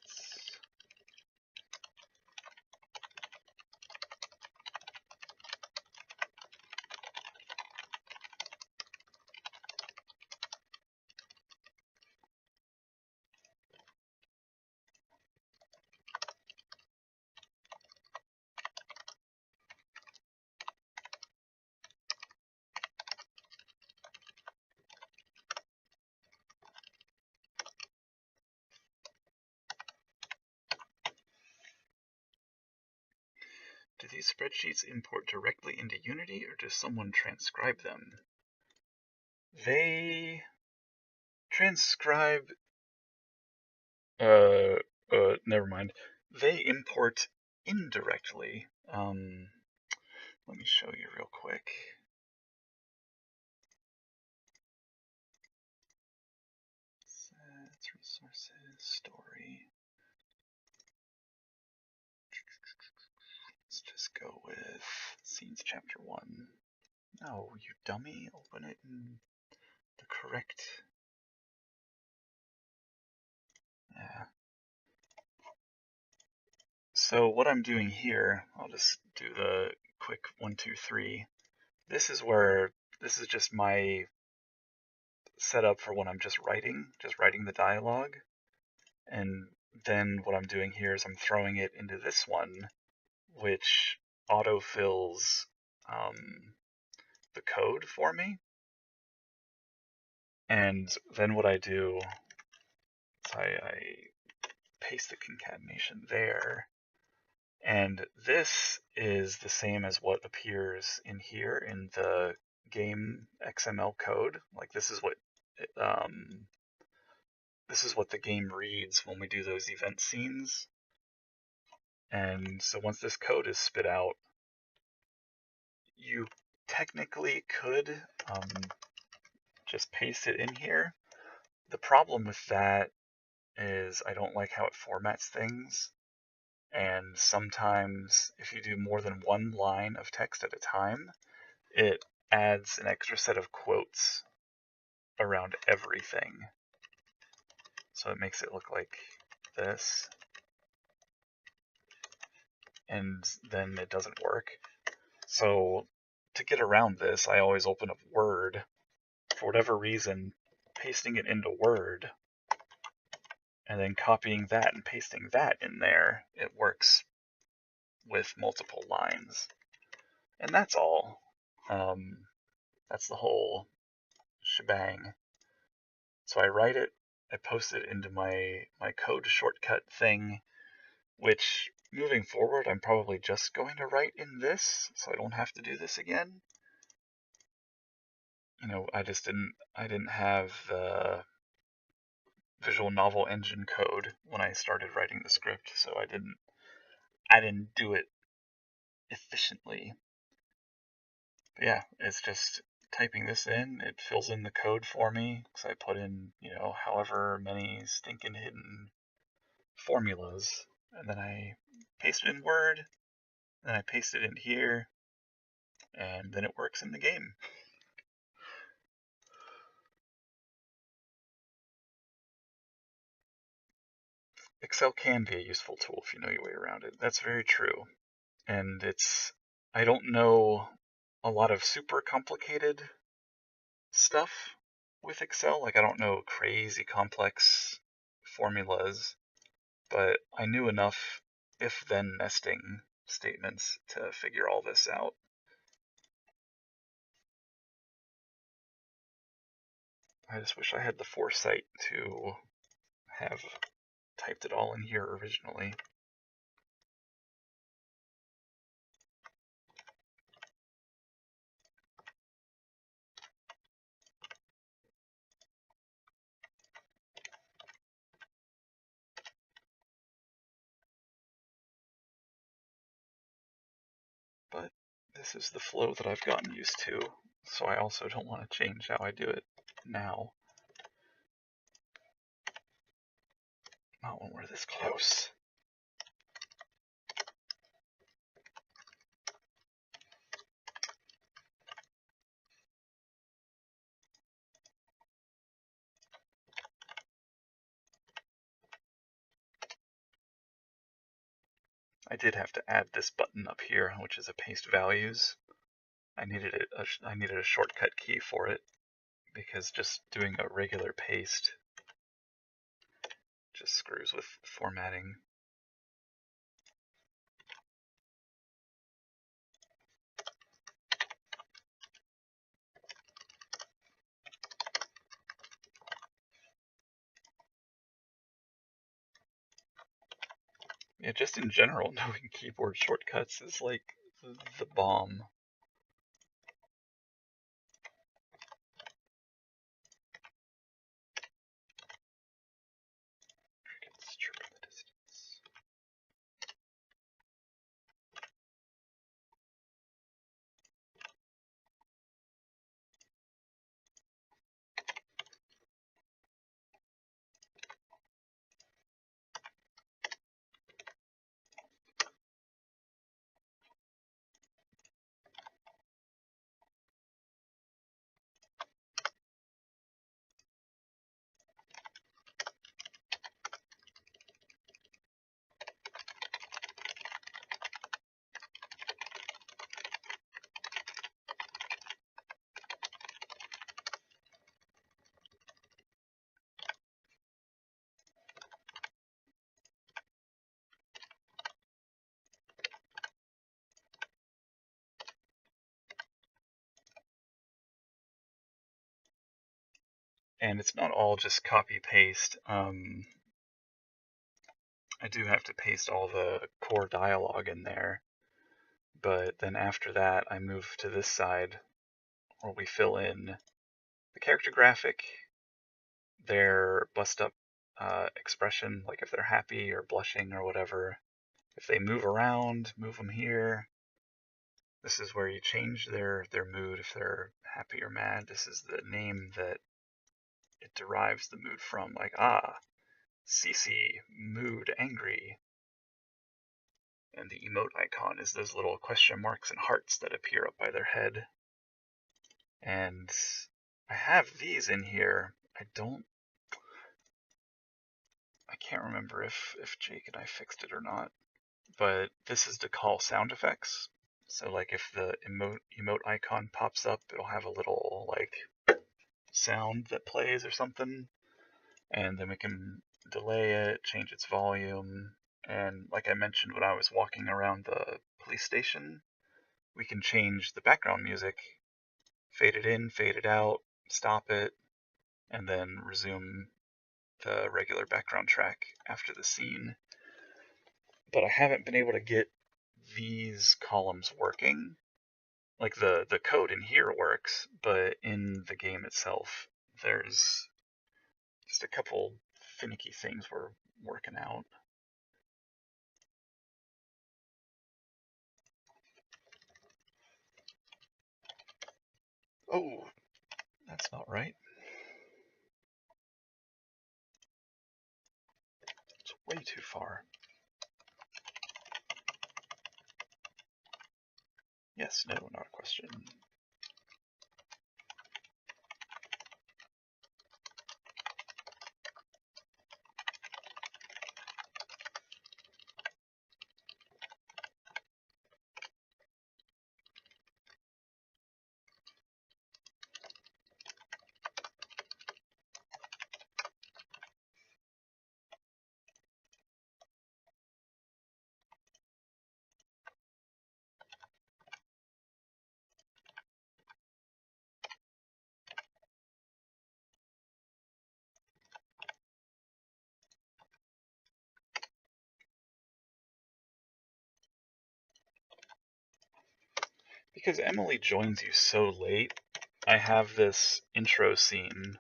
A: Do these spreadsheets import directly into Unity, or does someone transcribe them? They transcribe. Never mind. They import indirectly. Let me show you real quick. Sets, resources, story. Let's just go with Scenes Chapter 1. No, you dummy. Open it in the correct. Yeah. So what I'm doing here, I'll just do the quick 1, 2, 3. This is just my setup for when I'm just writing the dialogue. And then what I'm doing here is I'm throwing it into this one, which autofills the code for me. And then what I do is I paste the concatenation there. And this is the same as what appears in here in the game XML code. Like this is what the game reads when we do those event scenes. And so once this code is spit out, you technically could just paste it in here. The problem with that is I don't like how it formats things. And sometimes if you do more than one line of text at a time, it adds an extra set of quotes around everything. So it makes it look like this. And then it doesn't work. So to get around this, I always open up Word. For whatever reason, pasting it into Word and then copying that and pasting that in there, it works with multiple lines. And that's all. That's the whole shebang. So I write it, I post it into my code shortcut thing, which moving forward I'm probably just going to write in this, so I don't have to do this again. I didn't have the visual novel engine code when I started writing the script, so I didn't do it efficiently. But yeah, it's just typing this in, it fills in the code for me, because I put in, however many stinking hidden formulas, and then I paste it in Word, then I paste it in here, and then it works in the game. Excel can be a useful tool if you know your way around it. That's very true. And I don't know a lot of super complicated stuff with Excel. Like, I don't know crazy complex formulas, but I knew enough if-then nesting statements to figure all this out. I just wish I had the foresight to have typed it all in here originally. But this is the flow that I've gotten used to, so I also don't want to change how I do it now. Not when we're this close. I did have to add this button up here, which is a paste values. I needed a shortcut key for it, because just doing a regular paste just screws with formatting. Yeah, just in general, knowing keyboard shortcuts is like the bomb. Crickets chirp in the distance. And it's not all just copy paste. I do have to paste all the core dialogue in there, but then after that I move to this side where we fill in the character graphic, their bust up expression, like if they're happy or blushing or whatever. If they move around, move them here. This is where you change their mood if they're happy or mad. This is the name that it derives the mood from, like, CC, mood, angry. And the emote icon is those little question marks and hearts that appear up by their head. And I have these in here. I can't remember if Jake and I fixed it or not, but this is to call sound effects. So like if the emote icon pops up, it'll have a little like sound that plays or something, and then we can delay it, change its volume, and like I mentioned when I was walking around the police station, we can change the background music, fade it in, fade it out, stop it, and then resume the regular background track after the scene. But I haven't been able to get these columns working. Like the code in here works, but in the game itself, there's just a couple finicky things we're working out. Oh, that's not right. It's way too far. Yes, no, not a question. because Emily joins you so late, I have this intro scene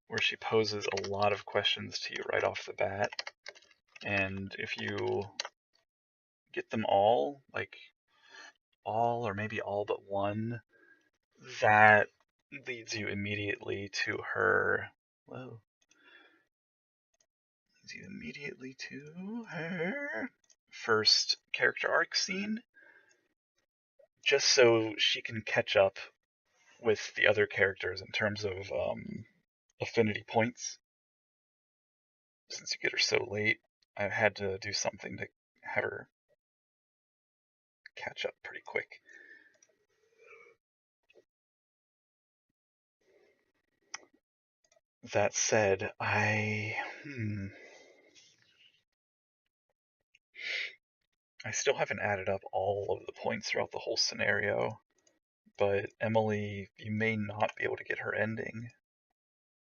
A: where she poses a lot of questions to you right off the bat. And if you get them all, like all or maybe all but one, that leads you immediately to her. Whoa. Leads you immediately to her first character arc scene, just so she can catch up with the other characters in terms of affinity points. Since you get her so late, I had to do something to have her catch up pretty quick. That said, I still haven't added up all of the points throughout the whole scenario, but Emily, you may not be able to get her ending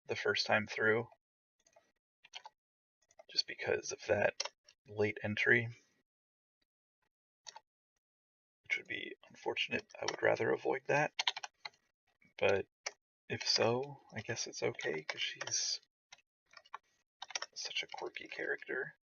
A: the first time through, just because of that late entry, which would be unfortunate. I would rather avoid that, but if so, I guess it's okay, because she's such a quirky character.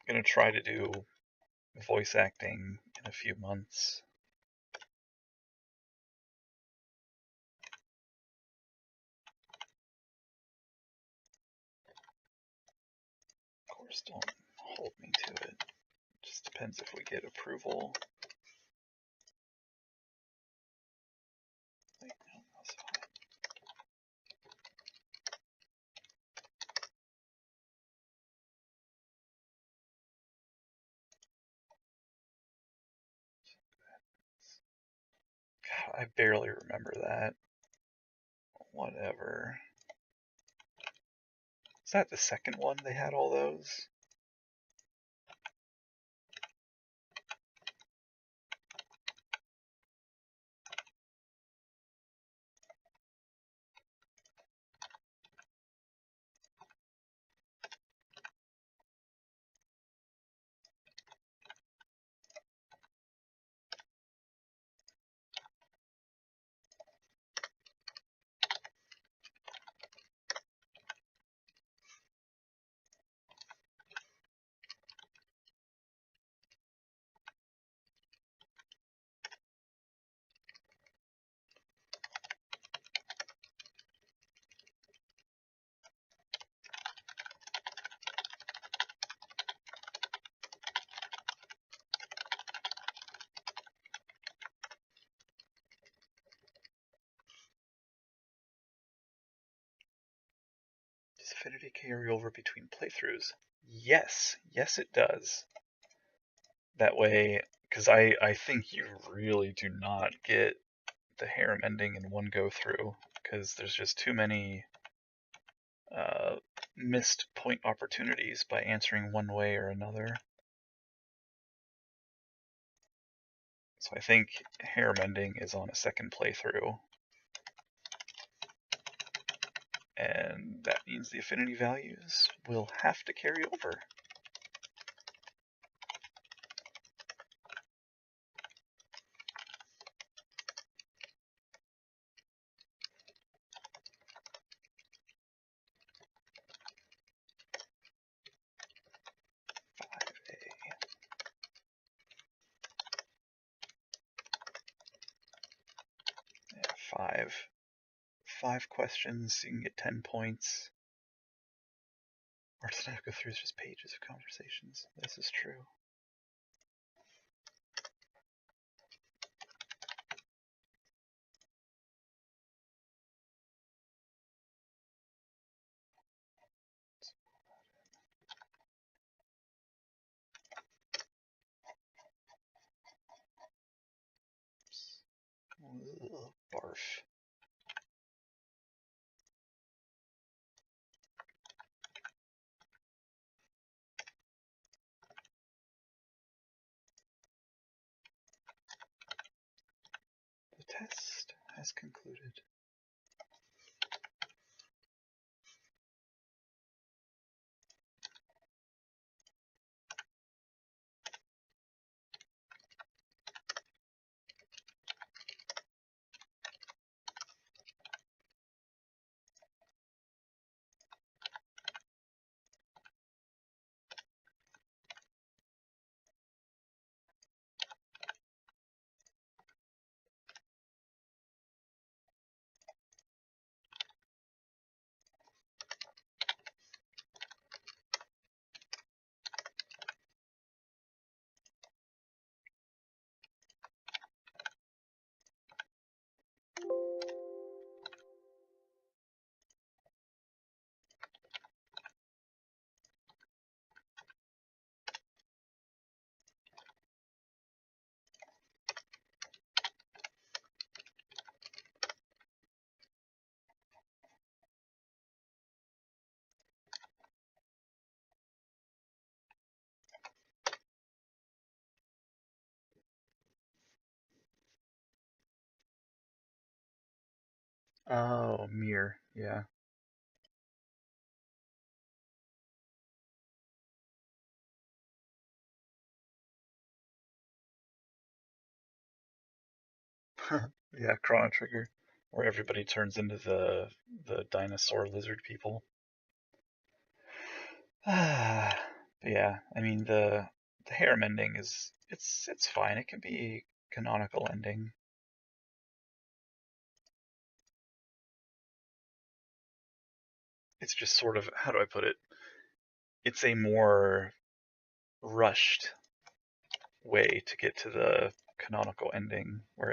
A: I'm gonna try to do voice acting in a few months. Of course, don't hold me to it. It just depends if we get approval. Wait, no, that's fine. God, I barely remember that. Whatever. Is that the second one they had all those? Does Affinity carry over between playthroughs? Yes, yes it does. That way, because I think you really do not get the harem ending in one go through, because there's just too many missed point opportunities by answering one way or another. So I think harem ending is on a second playthrough. And that means the affinity values will have to carry over. Yeah, five questions, you can get 10 points. Or does it have to go through just pages of conversations? This is true. Ugh, barf. test has concluded. Oh, mirror, yeah. Yeah, Chrono Trigger, where everybody turns into the dinosaur lizard people. But yeah, I mean the harem ending is it's fine. It can be canonical ending. It's just sort of, how do I put it? It's a more rushed way to get to the canonical ending where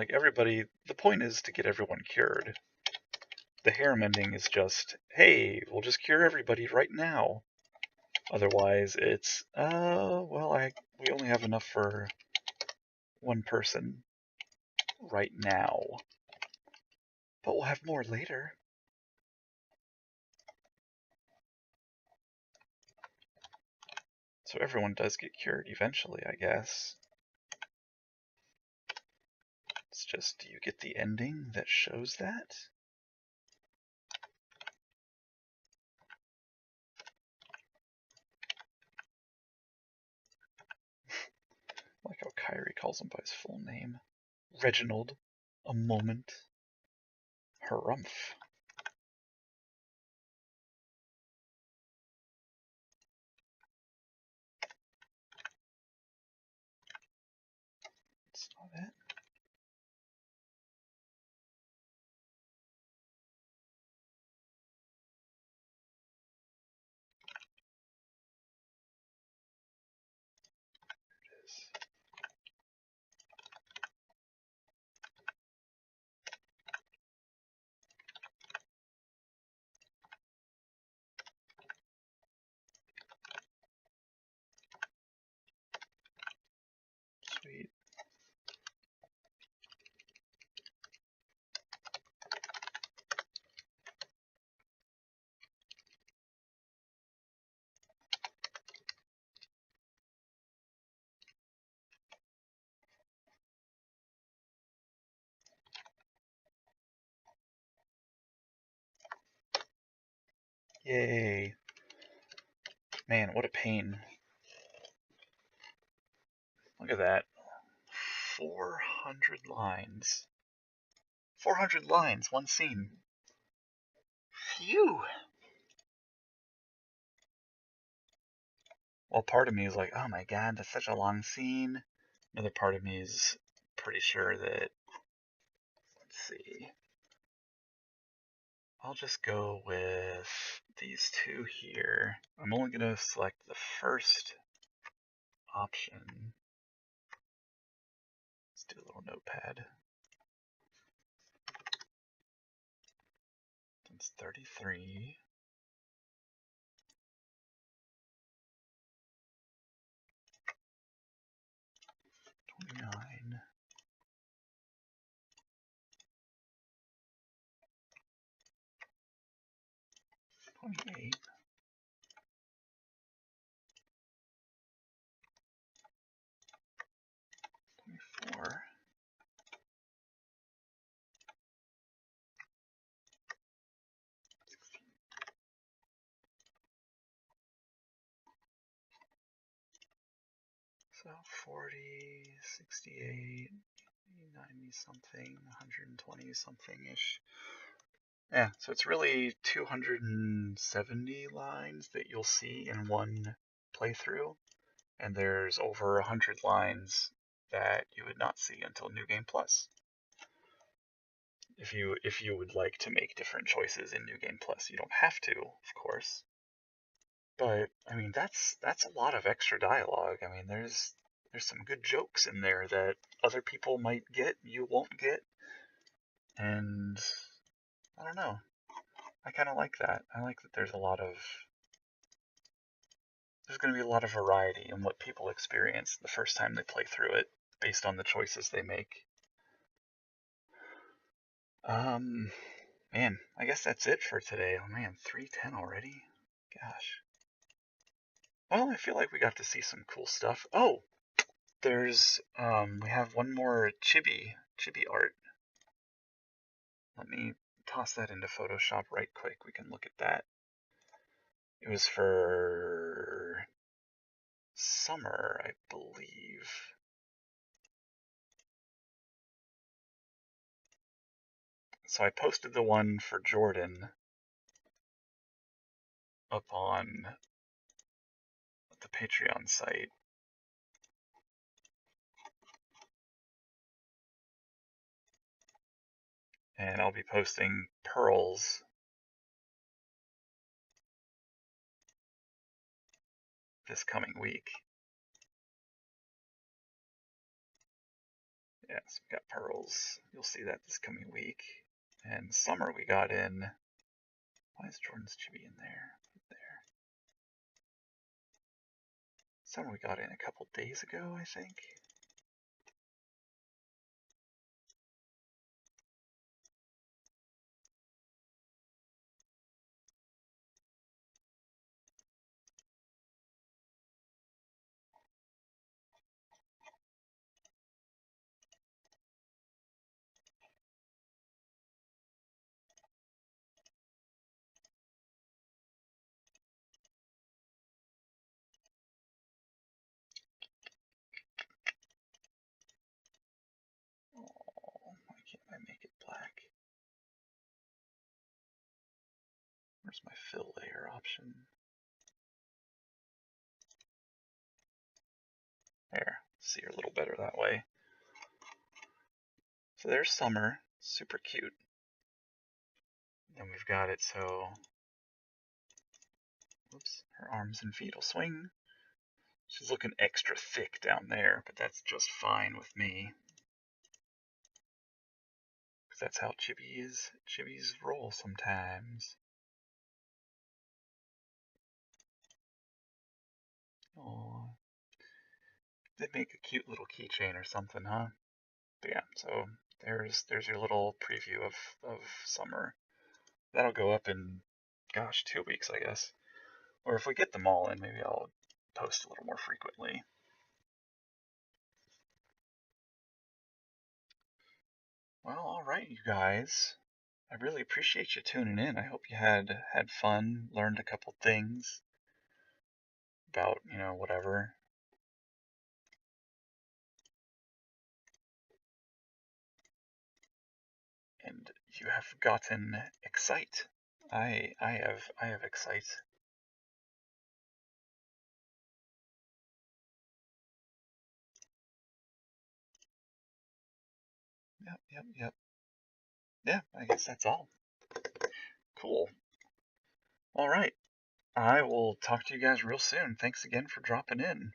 A: everybody, the point is to get everyone cured. The harem ending is just, hey, we'll just cure everybody right now. Otherwise it's, well, we only have enough for one person right now, but we'll have more later. So everyone does get cured eventually, I guess. It's just, do you get the ending that shows that? I like how Kyrie calls him by his full name. Reginald. A moment. Harumph. That's not it. It is. Sweet. Yay. Man, what a pain. Look at that. 400 lines. 400 lines, one scene. Phew. Well, part of me is like, oh my god, that's such a long scene. Another part of me is pretty sure that, let's see, I'll just go with these two here. I'm only going to select the first option. Let's do a little notepad. That's 33. 29. 28. 24. about 40, 68, 90 something, 120 something-ish. Yeah, so it's really 270 lines that you'll see in one playthrough, and there's over 100 lines that you would not see until New Game Plus. If you would like to make different choices in New Game Plus, you don't have to, of course. But I mean, that's a lot of extra dialogue. I mean, there's some good jokes in there that other people might get, you won't get, and I don't know. I kind of like that. I like that there's going to be a lot of variety in what people experience the first time they play through it based on the choices they make. Man, I guess that's it for today. Oh man, 3:10 already? Gosh. Well, I feel like we got to see some cool stuff. Oh, we have one more chibi art. Let me toss that into Photoshop right quick. We can look at that. It was for summer, I believe. So I posted the one for Jordan up on the Patreon site. And I'll be posting Pearls this coming week. Yes, we got Pearls. You'll see that this coming week. And Summer we got in. Why is Jordan's chibi in there? There. Summer we got in a couple days ago, I think. Oh, why can't I make it black? Where's my fill layer option? There, see her a little better that way. So there's Summer, super cute. Then we've got it so, whoops, her arms and feet will swing. She's looking extra thick down there, but that's just fine with me. Because that's how chibis roll sometimes. Oh, they'd make a cute little keychain or something, huh? But yeah, so there's your little preview of Summer. That'll go up in, gosh, 2 weeks, I guess. Or if we get them all in, maybe I'll post a little more frequently. Well, all right, you guys. I really appreciate you tuning in. I hope you had fun, learned a couple things about, whatever. And you have gotten excite. I have excite. Yep. Yeah, I guess that's all. Cool. All right. I will talk to you guys real soon. Thanks again for dropping in.